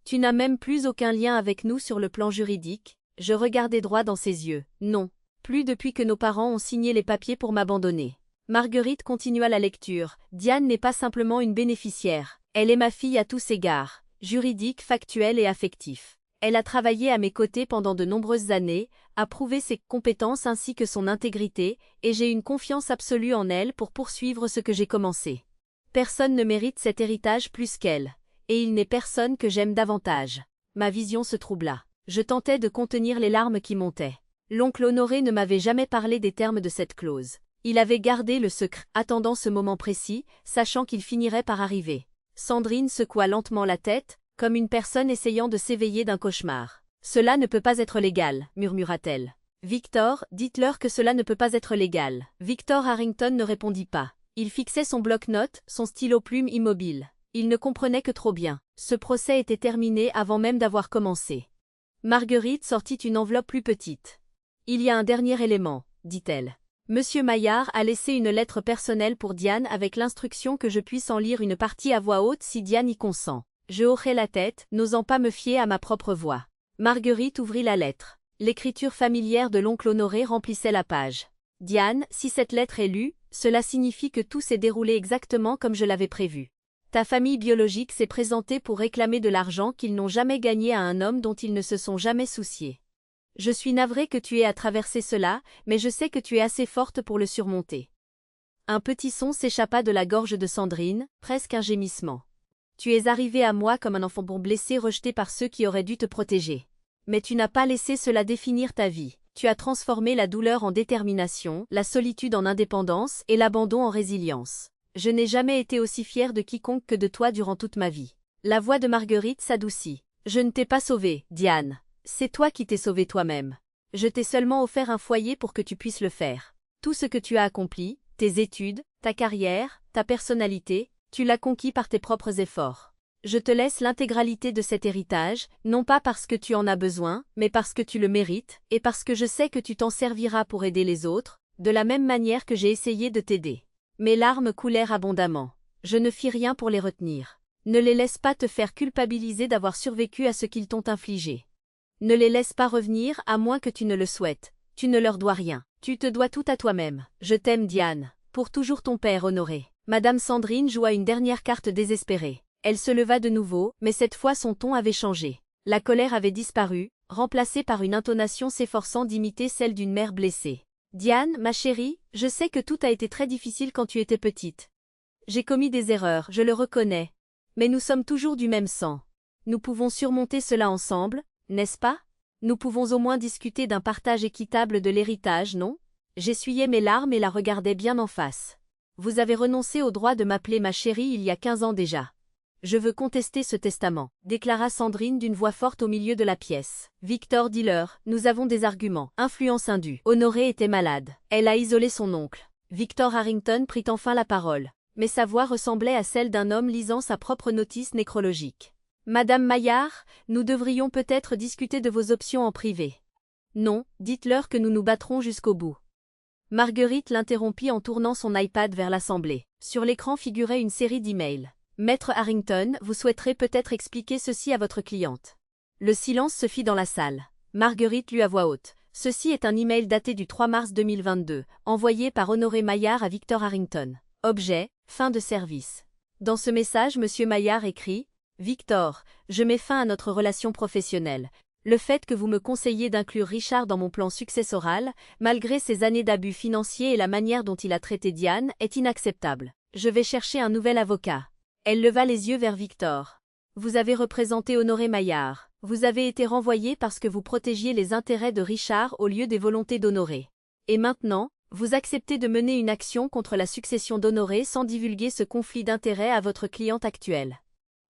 S1: tu n'as même plus aucun lien avec nous sur le plan juridique? Je regardai droit dans ses yeux. Non. Plus depuis que nos parents ont signé les papiers pour m'abandonner. Marguerite continua la lecture. Diane n'est pas simplement une bénéficiaire. Elle est ma fille à tous égards, juridique, factuel et affectif. Elle a travaillé à mes côtés pendant de nombreuses années, a prouvé ses compétences ainsi que son intégrité, et j'ai une confiance absolue en elle pour poursuivre ce que j'ai commencé. Personne ne mérite cet héritage plus qu'elle, et il n'est personne que j'aime davantage. Ma vision se troubla. Je tentais de contenir les larmes qui montaient. L'oncle Honoré ne m'avait jamais parlé des termes de cette clause. Il avait gardé le secret, attendant ce moment précis, sachant qu'il finirait par arriver. Sandrine secoua lentement la tête, comme une personne essayant de s'éveiller d'un cauchemar. « Cela ne peut pas être légal, » murmura-t-elle. « Victor, dites-leur que cela ne peut pas être légal. » Victor Harrington ne répondit pas. Il fixait son bloc-notes, son stylo-plume immobile. Il ne comprenait que trop bien. Ce procès était terminé avant même d'avoir commencé. Marguerite sortit une enveloppe plus petite. « Il y a un dernier élément. dit-elle. Monsieur Maillard a laissé une lettre personnelle pour Diane avec l'instruction que je puisse en lire une partie à voix haute si Diane y consent. Je hochai la tête, n'osant pas me fier à ma propre voix. Marguerite ouvrit la lettre. L'écriture familière de l'oncle Honoré remplissait la page. Diane, si cette lettre est lue, cela signifie que tout s'est déroulé exactement comme je l'avais prévu. Ta famille biologique s'est présentée pour réclamer de l'argent qu'ils n'ont jamais gagné à un homme dont ils ne se sont jamais souciés. Je suis navrée que tu aies à traverser cela, mais je sais que tu es assez forte pour le surmonter. Un petit son s'échappa de la gorge de Sandrine, presque un gémissement. Tu es arrivée à moi comme un enfant bon blessé rejeté par ceux qui auraient dû te protéger. Mais tu n'as pas laissé cela définir ta vie. Tu as transformé la douleur en détermination, la solitude en indépendance et l'abandon en résilience. Je n'ai jamais été aussi fière de quiconque que de toi durant toute ma vie. La voix de Marguerite s'adoucit. Je ne t'ai pas sauvée, Diane. C'est toi qui t'es sauvée toi-même. Je t'ai seulement offert un foyer pour que tu puisses le faire. Tout ce que tu as accompli, tes études, ta carrière, ta personnalité, tu l'as conquis par tes propres efforts. Je te laisse l'intégralité de cet héritage, non pas parce que tu en as besoin, mais parce que tu le mérites, et parce que je sais que tu t'en serviras pour aider les autres, de la même manière que j'ai essayé de t'aider. Mes larmes coulèrent abondamment. Je ne fis rien pour les retenir. Ne les laisse pas te faire culpabiliser d'avoir survécu à ce qu'ils t'ont infligé. Ne les laisse pas revenir à moins que tu ne le souhaites. Tu ne leur dois rien. Tu te dois tout à toi-même. Je t'aime, Diane. Pour toujours ton père Honoré. Madame Sandrine joua une dernière carte désespérée. Elle se leva de nouveau, mais cette fois son ton avait changé. La colère avait disparu, remplacée par une intonation s'efforçant d'imiter celle d'une mère blessée. Diane, ma chérie, je sais que tout a été très difficile quand tu étais petite. J'ai commis des erreurs, je le reconnais. Mais nous sommes toujours du même sang. Nous pouvons surmonter cela ensemble, n'est-ce pas? Nous pouvons au moins discuter d'un partage équitable de l'héritage, non? J'essuyais mes larmes et la regardais bien en face. Vous avez renoncé au droit de m'appeler ma chérie il y a 15 ans déjà. Je veux contester ce testament, déclara Sandrine d'une voix forte au milieu de la pièce. Victor, dis-leur, nous avons des arguments. Influence indue. Honoré était malade. Elle a isolé son oncle. Victor Harrington prit enfin la parole. Mais sa voix ressemblait à celle d'un homme lisant sa propre notice nécrologique. Madame Maillard, nous devrions peut-être discuter de vos options en privé. Non, dites-leur que nous nous battrons jusqu'au bout. Marguerite l'interrompit en tournant son iPad vers l'assemblée. Sur l'écran figurait une série d'emails. Maître Harrington, vous souhaiterez peut-être expliquer ceci à votre cliente. Le silence se fit dans la salle. Marguerite lut à voix haute. Ceci est un email daté du 3 mars 2022, envoyé par Honoré Maillard à Victor Harrington. Objet, fin de service. Dans ce message, Monsieur Maillard écrit « Victor, je mets fin à notre relation professionnelle. Le fait que vous me conseillez d'inclure Richard dans mon plan successoral, malgré ses années d'abus financiers et la manière dont il a traité Diane, est inacceptable. Je vais chercher un nouvel avocat. » Elle leva les yeux vers Victor. « Vous avez représenté Honoré Maillard. Vous avez été renvoyé parce que vous protégiez les intérêts de Richard au lieu des volontés d'Honoré. Et maintenant, vous acceptez de mener une action contre la succession d'Honoré sans divulguer ce conflit d'intérêts à votre cliente actuelle. »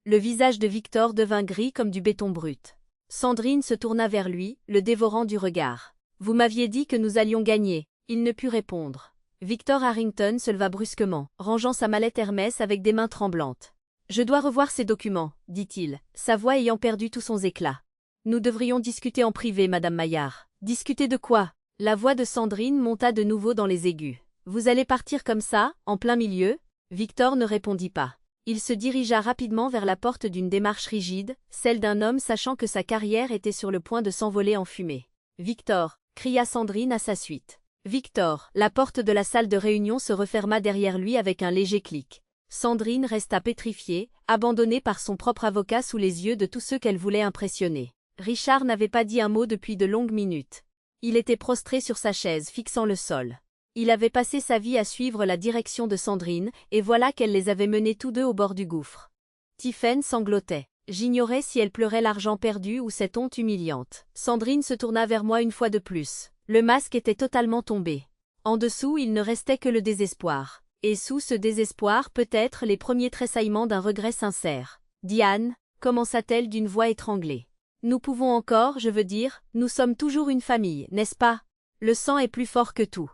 S1: Le visage de Victor devint gris comme du béton brut. Sandrine se tourna vers lui, le dévorant du regard. « Vous m'aviez dit que nous allions gagner. » Il ne put répondre. Victor Harrington se leva brusquement, rangeant sa mallette Hermès avec des mains tremblantes. « Je dois revoir ces documents, » dit-il, sa voix ayant perdu tout son éclat. « Nous devrions discuter en privé, Madame Maillard. »« Discuter de quoi ?» La voix de Sandrine monta de nouveau dans les aigus. « Vous allez partir comme ça, en plein milieu ?» Victor ne répondit pas. Il se dirigea rapidement vers la porte d'une démarche rigide, celle d'un homme sachant que sa carrière était sur le point de s'envoler en fumée. « Victor !» cria Sandrine à sa suite. « Victor !» La porte de la salle de réunion se referma derrière lui avec un léger clic. Sandrine resta pétrifiée, abandonnée par son propre avocat sous les yeux de tous ceux qu'elle voulait impressionner. Richard n'avait pas dit un mot depuis de longues minutes. Il était prostré sur sa chaise, fixant le sol. Il avait passé sa vie à suivre la direction de Sandrine, et voilà qu'elle les avait menés tous deux au bord du gouffre. Tiphaine sanglotait. J'ignorais si elle pleurait l'argent perdu ou cette honte humiliante. Sandrine se tourna vers moi une fois de plus. Le masque était totalement tombé. En dessous, il ne restait que le désespoir. Et sous ce désespoir, peut-être les premiers tressaillements d'un regret sincère. « Diane » commença-t-elle d'une voix étranglée. « Nous pouvons encore, je veux dire, nous sommes toujours une famille, n'est-ce pas? Le sang est plus fort que tout.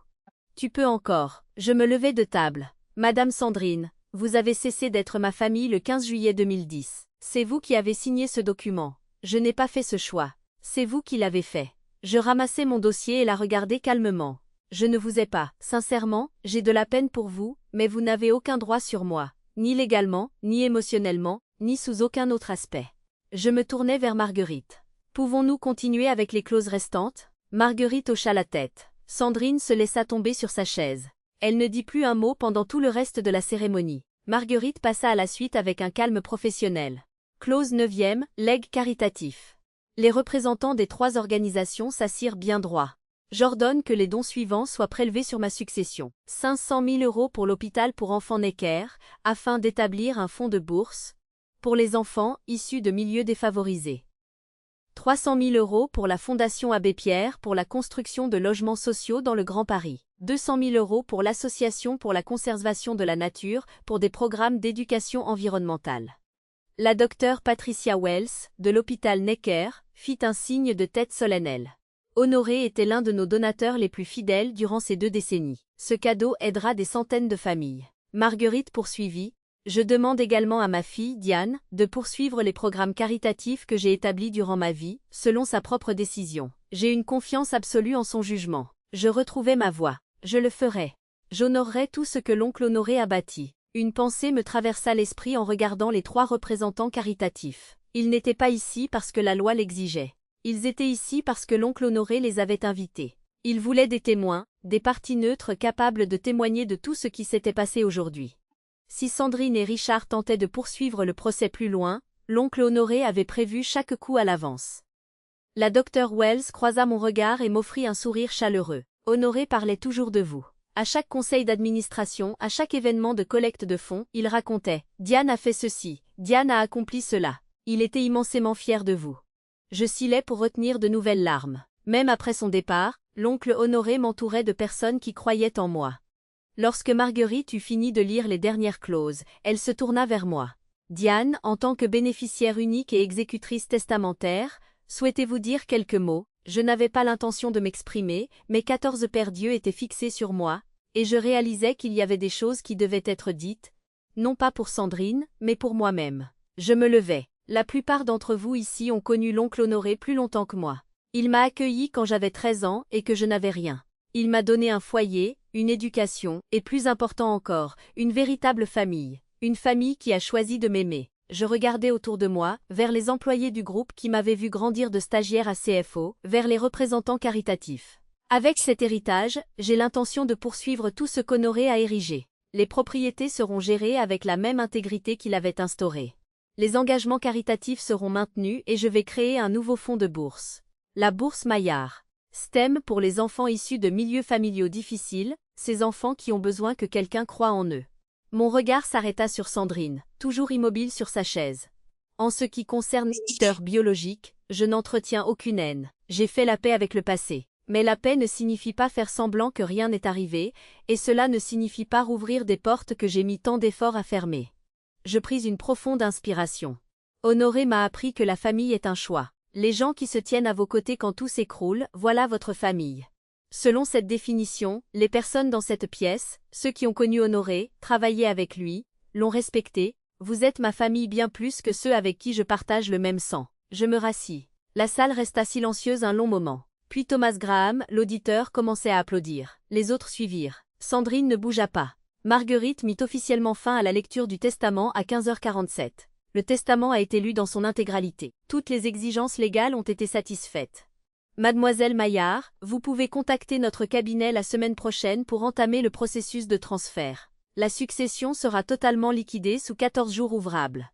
S1: Tu peux encore. » Je me levai de table. « Madame Sandrine, vous avez cessé d'être ma famille le 15 juillet 2010. C'est vous qui avez signé ce document. Je n'ai pas fait ce choix. C'est vous qui l'avez fait. » Je ramassai mon dossier et la regardai calmement. Je ne vous ai pas. Sincèrement, j'ai de la peine pour vous, mais vous n'avez aucun droit sur moi, ni légalement, ni émotionnellement, ni sous aucun autre aspect. Je me tournai vers Marguerite. Pouvons-nous continuer avec les clauses restantes? Marguerite hocha la tête. Sandrine se laissa tomber sur sa chaise. Elle ne dit plus un mot pendant tout le reste de la cérémonie. Marguerite passa à la suite avec un calme professionnel. Clause 9e, legs caritatif. Les représentants des 3 organisations s'assirent bien droit. J'ordonne que les dons suivants soient prélevés sur ma succession. 500 000 € pour l'hôpital pour enfants Necker, afin d'établir un fonds de bourse pour les enfants issus de milieux défavorisés. 300 000 € pour la Fondation Abbé Pierre pour la construction de logements sociaux dans le Grand Paris. 200 000 € pour l'Association pour la conservation de la nature pour des programmes d'éducation environnementale. La docteure Patricia Wells, de l'hôpital Necker, fit un signe de tête solennel. Honoré était l'un de nos donateurs les plus fidèles durant ces 2 décennies. Ce cadeau aidera des centaines de familles. Marguerite poursuivit. Je demande également à ma fille, Diane, de poursuivre les programmes caritatifs que j'ai établis durant ma vie, selon sa propre décision. J'ai une confiance absolue en son jugement. Je retrouvai ma voie. Je le ferai. J'honorerai tout ce que l'oncle Honoré a bâti. Une pensée me traversa l'esprit en regardant les 3 représentants caritatifs. Ils n'étaient pas ici parce que la loi l'exigeait. Ils étaient ici parce que l'oncle Honoré les avait invités. Ils voulaient des témoins, des parties neutres capables de témoigner de tout ce qui s'était passé aujourd'hui. Si Sandrine et Richard tentaient de poursuivre le procès plus loin, l'oncle Honoré avait prévu chaque coup à l'avance. La docteure Wells croisa mon regard et m'offrit un sourire chaleureux. Honoré parlait toujours de vous. À chaque conseil d'administration, à chaque événement de collecte de fonds, il racontait « Diane a fait ceci, Diane a accompli cela. Il était immensément fier de vous. » Je scillais pour retenir de nouvelles larmes. Même après son départ, l'oncle Honoré m'entourait de personnes qui croyaient en moi. Lorsque Marguerite eut fini de lire les dernières clauses, elle se tourna vers moi. « Diane, en tant que bénéficiaire unique et exécutrice testamentaire, souhaitez-vous dire quelques mots? Je n'avais pas l'intention de m'exprimer, mais 14 paires d'yeux étaient fixés sur moi, et je réalisais qu'il y avait des choses qui devaient être dites, non pas pour Sandrine, mais pour moi-même. Je me levai. La plupart d'entre vous ici ont connu l'oncle Honoré plus longtemps que moi. Il m'a accueilli quand j'avais 13 ans et que je n'avais rien. Il m'a donné un foyer, une éducation, et plus important encore, une véritable famille. Une famille qui a choisi de m'aimer. Je regardais autour de moi, vers les employés du groupe qui m'avaient vu grandir de stagiaire à CFO, vers les représentants caritatifs. Avec cet héritage, j'ai l'intention de poursuivre tout ce qu'Honoré a érigé. Les propriétés seront gérées avec la même intégrité qu'il avait instaurée. Les engagements caritatifs seront maintenus et je vais créer un nouveau fonds de bourse. La bourse Maillard. STEM pour les enfants issus de milieux familiaux difficiles, ces enfants qui ont besoin que quelqu'un croie en eux. Mon regard s'arrêta sur Sandrine, toujours immobile sur sa chaise. En ce qui concerne les facteurs biologiques, je n'entretiens aucune haine. J'ai fait la paix avec le passé. Mais la paix ne signifie pas faire semblant que rien n'est arrivé, et cela ne signifie pas rouvrir des portes que j'ai mis tant d'efforts à fermer. Je pris une profonde inspiration. Honoré m'a appris que la famille est un choix. Les gens qui se tiennent à vos côtés quand tout s'écroule, voilà votre famille. Selon cette définition, les personnes dans cette pièce, ceux qui ont connu Honoré, travaillé avec lui, l'ont respecté, vous êtes ma famille bien plus que ceux avec qui je partage le même sang. Je me rassis. La salle resta silencieuse un long moment. Puis Thomas Graham, l'auditeur, commençait à applaudir. Les autres suivirent. Sandrine ne bougea pas. Marguerite mit officiellement fin à la lecture du testament à 15h47. Le testament a été lu dans son intégralité. Toutes les exigences légales ont été satisfaites. Mademoiselle Maillard, vous pouvez contacter notre cabinet la semaine prochaine pour entamer le processus de transfert. La succession sera totalement liquidée sous 14 jours ouvrables.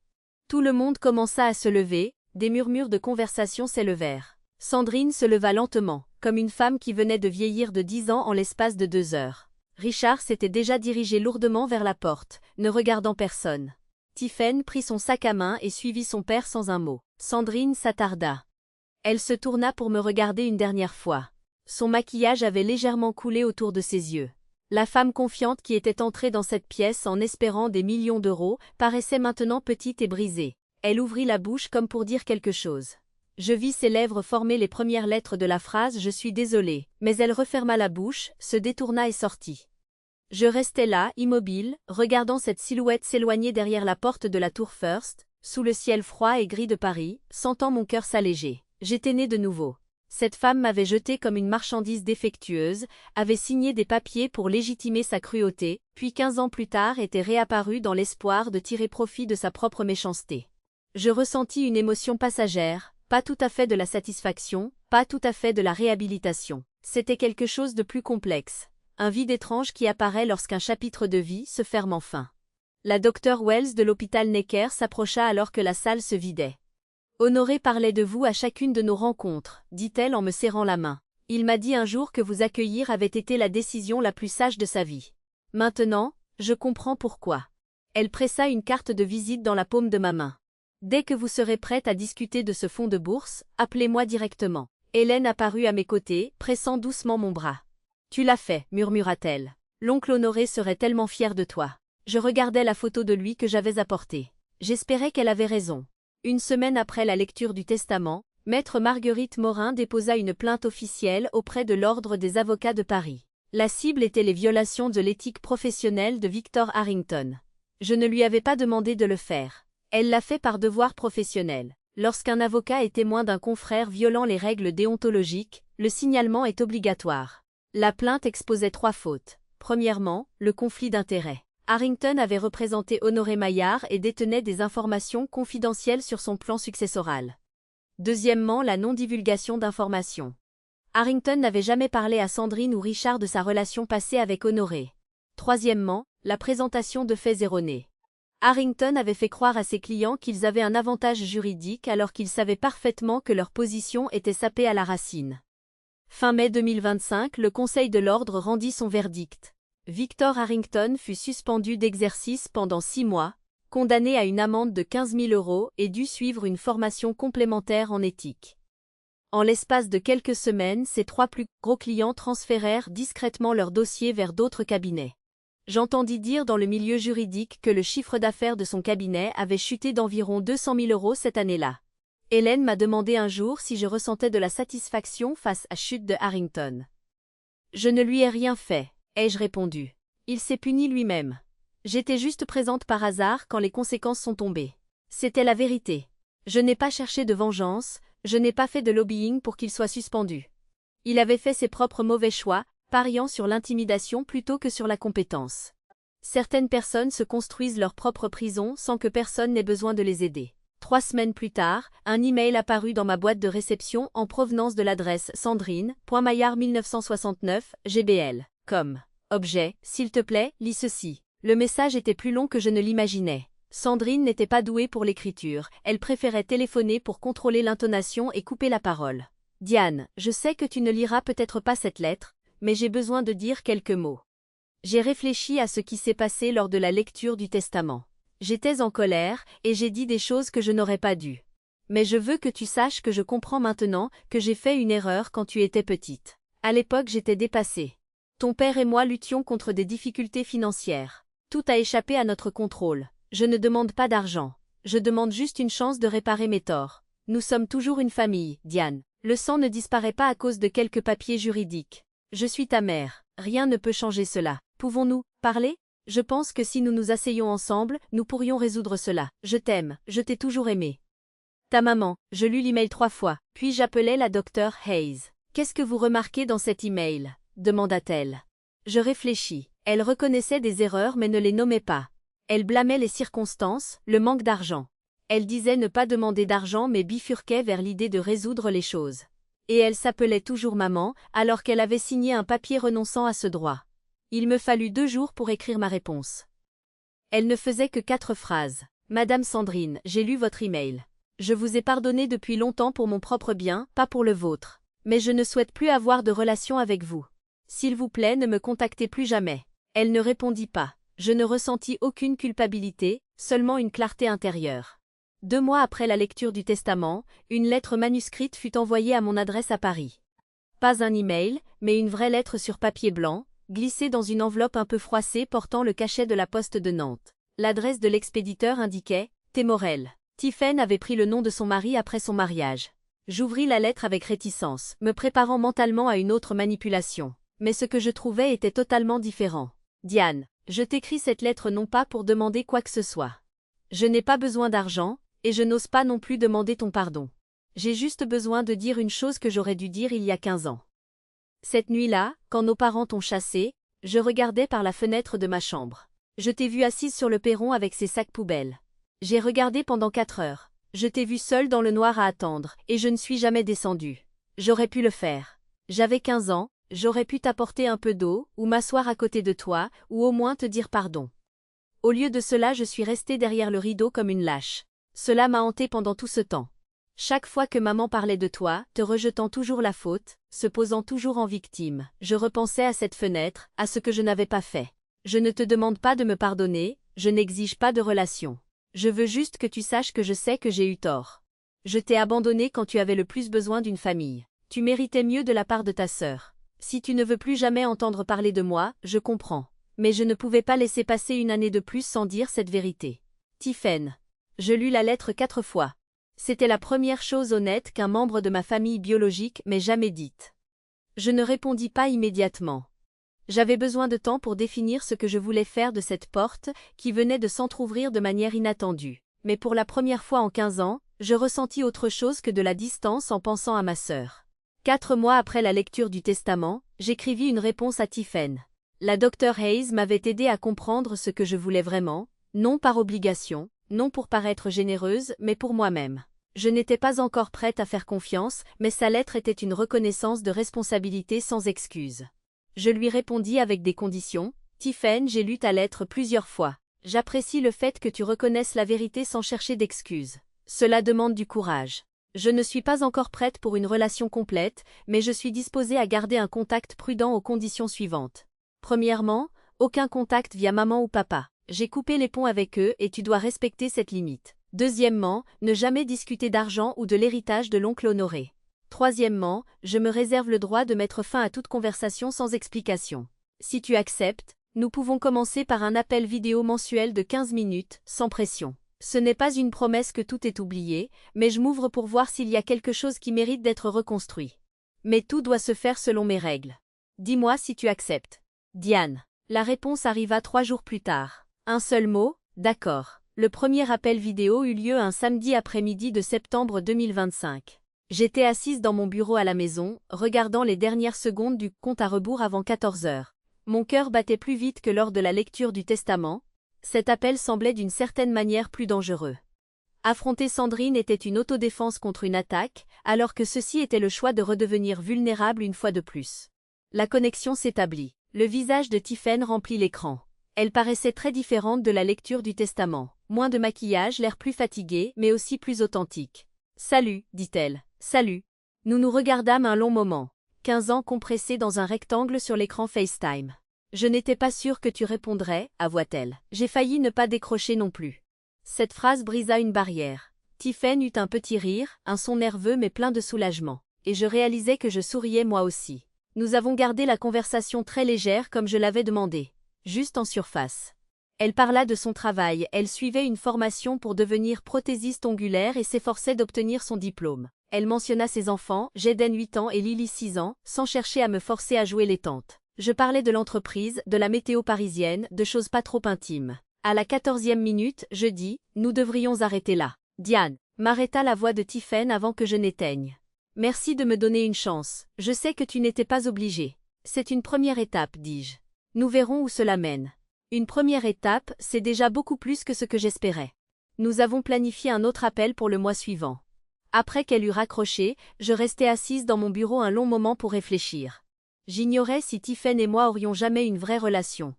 S1: Tout le monde commença à se lever, des murmures de conversation s'élevèrent. Sandrine se leva lentement, comme une femme qui venait de vieillir de 10 ans en l'espace de 2 heures. Richard s'était déjà dirigé lourdement vers la porte, ne regardant personne. Tiphaine prit son sac à main et suivit son père sans un mot. Sandrine s'attarda. Elle se tourna pour me regarder une dernière fois. Son maquillage avait légèrement coulé autour de ses yeux. La femme confiante qui était entrée dans cette pièce en espérant des millions d'euros paraissait maintenant petite et brisée. Elle ouvrit la bouche comme pour dire quelque chose. Je vis ses lèvres former les premières lettres de la phrase « Je suis désolée », mais elle referma la bouche, se détourna et sortit. Je restais là, immobile, regardant cette silhouette s'éloigner derrière la porte de la tour First, sous le ciel froid et gris de Paris, sentant mon cœur s'alléger. J'étais né de nouveau. Cette femme m'avait jetée comme une marchandise défectueuse, avait signé des papiers pour légitimer sa cruauté, puis 15 ans plus tard était réapparue dans l'espoir de tirer profit de sa propre méchanceté. Je ressentis une émotion passagère, pas tout à fait de la satisfaction, pas tout à fait de la réhabilitation. C'était quelque chose de plus complexe, un vide étrange qui apparaît lorsqu'un chapitre de vie se ferme enfin. La docteure Wells de l'hôpital Necker s'approcha alors que la salle se vidait. « Honoré parlait de vous à chacune de nos rencontres, dit-elle en me serrant la main. Il m'a dit un jour que vous accueillir avait été la décision la plus sage de sa vie. Maintenant, je comprends pourquoi. » Elle pressa une carte de visite dans la paume de ma main. « Dès que vous serez prête à discuter de ce fonds de bourse, appelez-moi directement. » Hélène apparut à mes côtés, pressant doucement mon bras. « Tu l'as fait, murmura-t-elle. L'oncle Honoré serait tellement fier de toi. » Je regardais la photo de lui que j'avais apportée. J'espérais qu'elle avait raison. Une semaine après la lecture du testament, Maître Marguerite Morin déposa une plainte officielle auprès de l'Ordre des avocats de Paris. La cible était les violations de l'éthique professionnelle de Victor Harrington. Je ne lui avais pas demandé de le faire. Elle l'a fait par devoir professionnel. Lorsqu'un avocat est témoin d'un confrère violant les règles déontologiques, le signalement est obligatoire. La plainte exposait 3 fautes. Premièrement, le conflit d'intérêts. Harrington avait représenté Honoré Maillard et détenait des informations confidentielles sur son plan successoral. Deuxièmement, la non-divulgation d'informations. Harrington n'avait jamais parlé à Sandrine ou Richard de sa relation passée avec Honoré. Troisièmement, la présentation de faits erronés. Harrington avait fait croire à ses clients qu'ils avaient un avantage juridique alors qu'ils savaient parfaitement que leur position était sapée à la racine. Fin mai 2025, le Conseil de l'Ordre rendit son verdict. Victor Harrington fut suspendu d'exercice pendant 6 mois, condamné à une amende de 15 000 € et dut suivre une formation complémentaire en éthique. En l'espace de quelques semaines, ses 3 plus gros clients transférèrent discrètement leurs dossiers vers d'autres cabinets. J'entendis dire dans le milieu juridique que le chiffre d'affaires de son cabinet avait chuté d'environ 200 000 € cette année-là. Hélène m'a demandé un jour si je ressentais de la satisfaction face à la chute de Harrington. Je ne lui ai rien fait. Ai-je répondu. Il s'est puni lui-même. J'étais juste présente par hasard quand les conséquences sont tombées. C'était la vérité. Je n'ai pas cherché de vengeance, je n'ai pas fait de lobbying pour qu'il soit suspendu. Il avait fait ses propres mauvais choix, pariant sur l'intimidation plutôt que sur la compétence. Certaines personnes se construisent leur propre prison sans que personne n'ait besoin de les aider. 3 semaines plus tard, un email apparut dans ma boîte de réception en provenance de l'adresse sandrine.maillard1969 gbl. Objet, s'il te plaît, lis ceci. Le message était plus long que je ne l'imaginais. Sandrine n'était pas douée pour l'écriture, elle préférait téléphoner pour contrôler l'intonation et couper la parole. Diane, je sais que tu ne liras peut-être pas cette lettre, mais j'ai besoin de dire quelques mots. J'ai réfléchi à ce qui s'est passé lors de la lecture du testament. J'étais en colère, et j'ai dit des choses que je n'aurais pas dû. Mais je veux que tu saches que je comprends maintenant que j'ai fait une erreur quand tu étais petite. À l'époque j'étais dépassée. Ton père et moi luttions contre des difficultés financières. Tout a échappé à notre contrôle. Je ne demande pas d'argent. Je demande juste une chance de réparer mes torts. Nous sommes toujours une famille, Diane. Le sang ne disparaît pas à cause de quelques papiers juridiques. Je suis ta mère. Rien ne peut changer cela. Pouvons-nous parler ? Je pense que si nous nous asseyons ensemble, nous pourrions résoudre cela. Je t'aime, je t'ai toujours aimé. Ta maman, je lus l'email 3 fois, puis j'appelai la docteure Hayes. Qu'est-ce que vous remarquez dans cet email ? Demanda-t-elle. Je réfléchis. Elle reconnaissait des erreurs mais ne les nommait pas. Elle blâmait les circonstances, le manque d'argent. Elle disait ne pas demander d'argent mais bifurquait vers l'idée de résoudre les choses. Et elle s'appelait toujours maman, alors qu'elle avait signé un papier renonçant à ce droit. Il me fallut 2 jours pour écrire ma réponse. Elle ne faisait que 4 phrases. Madame Sandrine, j'ai lu votre email. Je vous ai pardonné depuis longtemps pour mon propre bien, pas pour le vôtre. Mais je ne souhaite plus avoir de relation avec vous. S'il vous plaît, ne me contactez plus jamais. Elle ne répondit pas. Je ne ressentis aucune culpabilité, seulement une clarté intérieure. 2 mois après la lecture du testament, une lettre manuscrite fut envoyée à mon adresse à Paris. Pas un email, mais une vraie lettre sur papier blanc, glissée dans une enveloppe un peu froissée portant le cachet de la poste de Nantes. L'adresse de l'expéditeur indiquait « Témorel ». Tiphaine avait pris le nom de son mari après son mariage. J'ouvris la lettre avec réticence, me préparant mentalement à une autre manipulation. Mais ce que je trouvais était totalement différent. Diane, je t'écris cette lettre non pas pour demander quoi que ce soit. Je n'ai pas besoin d'argent, et je n'ose pas non plus demander ton pardon. J'ai juste besoin de dire une chose que j'aurais dû dire il y a 15 ans. Cette nuit-là, quand nos parents t'ont chassé, je regardais par la fenêtre de ma chambre. Je t'ai vue assise sur le perron avec ses sacs poubelles. J'ai regardé pendant 4 heures. Je t'ai vue seule dans le noir à attendre, et je ne suis jamais descendue. J'aurais pu le faire. J'avais 15 ans, j'aurais pu t'apporter un peu d'eau, ou m'asseoir à côté de toi, ou au moins te dire pardon. Au lieu de cela, je suis restée derrière le rideau comme une lâche. Cela m'a hantée pendant tout ce temps. Chaque fois que maman parlait de toi, te rejetant toujours la faute, se posant toujours en victime, je repensais à cette fenêtre, à ce que je n'avais pas fait. Je ne te demande pas de me pardonner, je n'exige pas de relation. Je veux juste que tu saches que je sais que j'ai eu tort. Je t'ai abandonné quand tu avais le plus besoin d'une famille. Tu méritais mieux de la part de ta sœur. Si tu ne veux plus jamais entendre parler de moi, je comprends. Mais je ne pouvais pas laisser passer une année de plus sans dire cette vérité. Tiffen. Je lus la lettre 4 fois. C'était la première chose honnête qu'un membre de ma famille biologique m'ait jamais dite. Je ne répondis pas immédiatement. J'avais besoin de temps pour définir ce que je voulais faire de cette porte qui venait de s'entr'ouvrir de manière inattendue. Mais pour la première fois en 15 ans, je ressentis autre chose que de la distance en pensant à ma sœur. 4 mois après la lecture du testament, j'écrivis une réponse à Tiffen. La Dr Hayes m'avait aidé à comprendre ce que je voulais vraiment, non par obligation, non pour paraître généreuse, mais pour moi-même. Je n'étais pas encore prête à faire confiance, mais sa lettre était une reconnaissance de responsabilité sans excuse. Je lui répondis avec des conditions. Tiffen, j'ai lu ta lettre plusieurs fois. J'apprécie le fait que tu reconnaisses la vérité sans chercher d'excuses. Cela demande du courage. Je ne suis pas encore prête pour une relation complète, mais je suis disposée à garder un contact prudent aux conditions suivantes. Premièrement, aucun contact via maman ou papa. J'ai coupé les ponts avec eux et tu dois respecter cette limite. Deuxièmement, ne jamais discuter d'argent ou de l'héritage de l'oncle Honoré. Troisièmement, je me réserve le droit de mettre fin à toute conversation sans explication. Si tu acceptes, nous pouvons commencer par un appel vidéo mensuel de 15 minutes, sans pression. Ce n'est pas une promesse que tout est oublié, mais je m'ouvre pour voir s'il y a quelque chose qui mérite d'être reconstruit. Mais tout doit se faire selon mes règles. Dis-moi si tu acceptes. Diane. La réponse arriva 3 jours plus tard. Un seul mot, d'accord. Le premier appel vidéo eut lieu un samedi après-midi de septembre 2025. J'étais assise dans mon bureau à la maison, regardant les dernières secondes du compte à rebours avant 14 heures. Mon cœur battait plus vite que lors de la lecture du testament. Cet appel semblait d'une certaine manière plus dangereux. Affronter Sandrine était une autodéfense contre une attaque, alors que ceci était le choix de redevenir vulnérable une fois de plus. La connexion s'établit. Le visage de Tiffen remplit l'écran. Elle paraissait très différente de la lecture du testament. Moins de maquillage, l'air plus fatigué, mais aussi plus authentique. « Salut », dit-elle. « Salut ». Nous nous regardâmes un long moment. 15 ans compressés dans un rectangle sur l'écran FaceTime. Je n'étais pas sûre que tu répondrais, avoua-t-elle. J'ai failli ne pas décrocher non plus. Cette phrase brisa une barrière. Tiffen eut un petit rire, un son nerveux mais plein de soulagement. Et je réalisais que je souriais moi aussi. Nous avons gardé la conversation très légère comme je l'avais demandé. Juste en surface. Elle parla de son travail, elle suivait une formation pour devenir prothésiste ongulaire et s'efforçait d'obtenir son diplôme. Elle mentionna ses enfants, Jaden 8 ans et Lily 6 ans, sans chercher à me forcer à jouer les tantes. Je parlais de l'entreprise, de la météo parisienne, de choses pas trop intimes. À la 14e minute, je dis, nous devrions arrêter là. Diane, m'arrêta la voix de Tiffen avant que je n'éteigne. Merci de me donner une chance, je sais que tu n'étais pas obligée. C'est une première étape, dis-je. Nous verrons où cela mène. Une première étape, c'est déjà beaucoup plus que ce que j'espérais. Nous avons planifié un autre appel pour le mois suivant. Après qu'elle eut raccroché, je restais assise dans mon bureau un long moment pour réfléchir. J'ignorais si Tiffen et moi aurions jamais une vraie relation.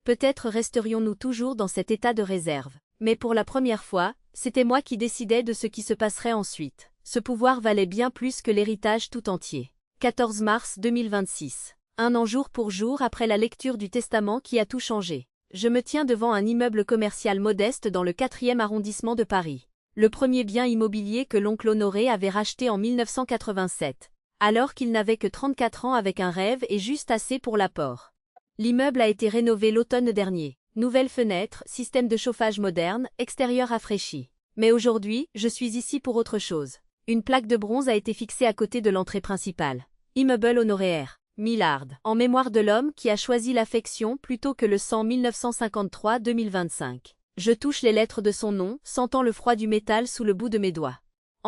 S1: Peut-être resterions-nous toujours dans cet état de réserve. Mais pour la première fois, c'était moi qui décidais de ce qui se passerait ensuite. Ce pouvoir valait bien plus que l'héritage tout entier. 14 mars 2026. Un an jour pour jour après la lecture du testament qui a tout changé. Je me tiens devant un immeuble commercial modeste dans le 4e arrondissement de Paris. Le premier bien immobilier que l'oncle Honoré avait racheté en 1987. Alors qu'il n'avait que 34 ans avec un rêve et juste assez pour l'apport. L'immeuble a été rénové l'automne dernier. Nouvelles fenêtres, système de chauffage moderne, extérieur rafraîchi. Mais aujourd'hui, je suis ici pour autre chose. Une plaque de bronze a été fixée à côté de l'entrée principale. Immeuble honoraire. Millard, en mémoire de l'homme qui a choisi l'affection plutôt que le sang 1953-2025. Je touche les lettres de son nom, sentant le froid du métal sous le bout de mes doigts.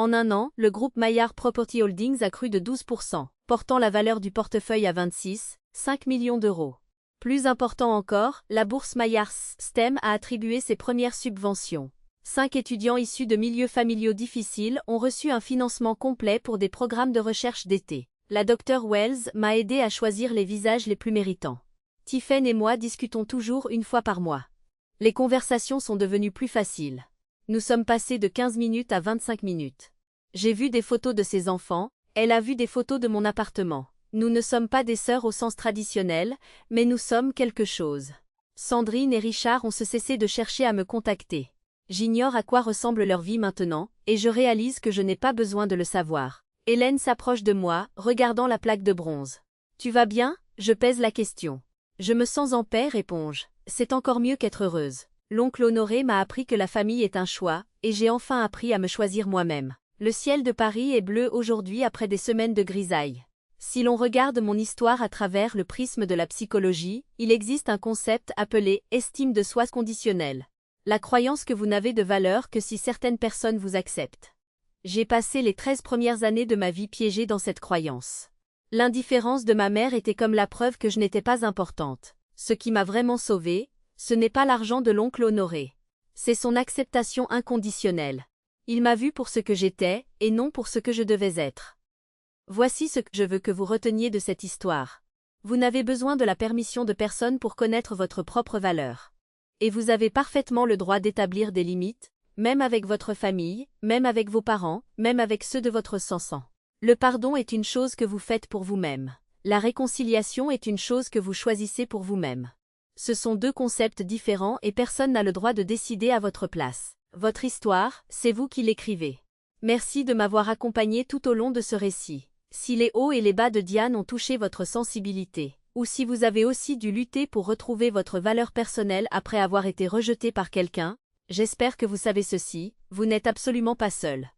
S1: En un an, le groupe Maillard Property Holdings a cru de 12%, portant la valeur du portefeuille à 26,5 millions d'euros. Plus important encore, la bourse Maillard STEM a attribué ses premières subventions. 5 étudiants issus de milieux familiaux difficiles ont reçu un financement complet pour des programmes de recherche d'été. La Dr Wells m'a aidé à choisir les visages les plus méritants. Tiffen et moi discutons toujours une fois par mois. Les conversations sont devenues plus faciles. Nous sommes passés de 15 minutes à 25 minutes. J'ai vu des photos de ses enfants, elle a vu des photos de mon appartement. Nous ne sommes pas des sœurs au sens traditionnel, mais nous sommes quelque chose. Sandrine et Richard ont cessé de chercher à me contacter. J'ignore à quoi ressemble leur vie maintenant, et je réalise que je n'ai pas besoin de le savoir. Hélène s'approche de moi, regardant la plaque de bronze. « Tu vas bien ?» Je pèse la question. « Je me sens en paix », réponds-je. C'est encore mieux qu'être heureuse. L'oncle Honoré m'a appris que la famille est un choix, et j'ai enfin appris à me choisir moi-même. Le ciel de Paris est bleu aujourd'hui après des semaines de grisaille. Si l'on regarde mon histoire à travers le prisme de la psychologie, il existe un concept appelé « estime de soi conditionnelle ». La croyance que vous n'avez de valeur que si certaines personnes vous acceptent. J'ai passé les 13 premières années de ma vie piégée dans cette croyance. L'indifférence de ma mère était comme la preuve que je n'étais pas importante. Ce qui m'a vraiment sauvée, ce n'est pas l'argent de l'oncle Honoré. C'est son acceptation inconditionnelle. Il m'a vue pour ce que j'étais, et non pour ce que je devais être. Voici ce que je veux que vous reteniez de cette histoire. Vous n'avez besoin de la permission de personne pour connaître votre propre valeur. Et vous avez parfaitement le droit d'établir des limites, même avec votre famille, même avec vos parents, même avec ceux de votre sang-sang. Le pardon est une chose que vous faites pour vous-même. La réconciliation est une chose que vous choisissez pour vous-même. Ce sont deux concepts différents et personne n'a le droit de décider à votre place. Votre histoire, c'est vous qui l'écrivez. Merci de m'avoir accompagné tout au long de ce récit. Si les hauts et les bas de Diane ont touché votre sensibilité, ou si vous avez aussi dû lutter pour retrouver votre valeur personnelle après avoir été rejeté par quelqu'un, j'espère que vous savez ceci, vous n'êtes absolument pas seul.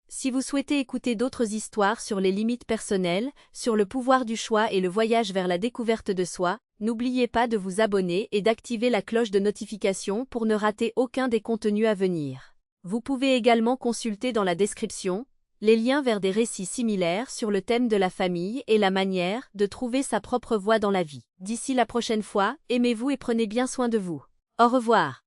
S1: Si vous souhaitez écouter d'autres histoires sur les limites personnelles, sur le pouvoir du choix et le voyage vers la découverte de soi, n'oubliez pas de vous abonner et d'activer la cloche de notification pour ne rater aucun des contenus à venir. Vous pouvez également consulter dans la description les liens vers des récits similaires sur le thème de la famille et la manière de trouver sa propre voie dans la vie. D'ici la prochaine fois, aimez-vous et prenez bien soin de vous. Au revoir.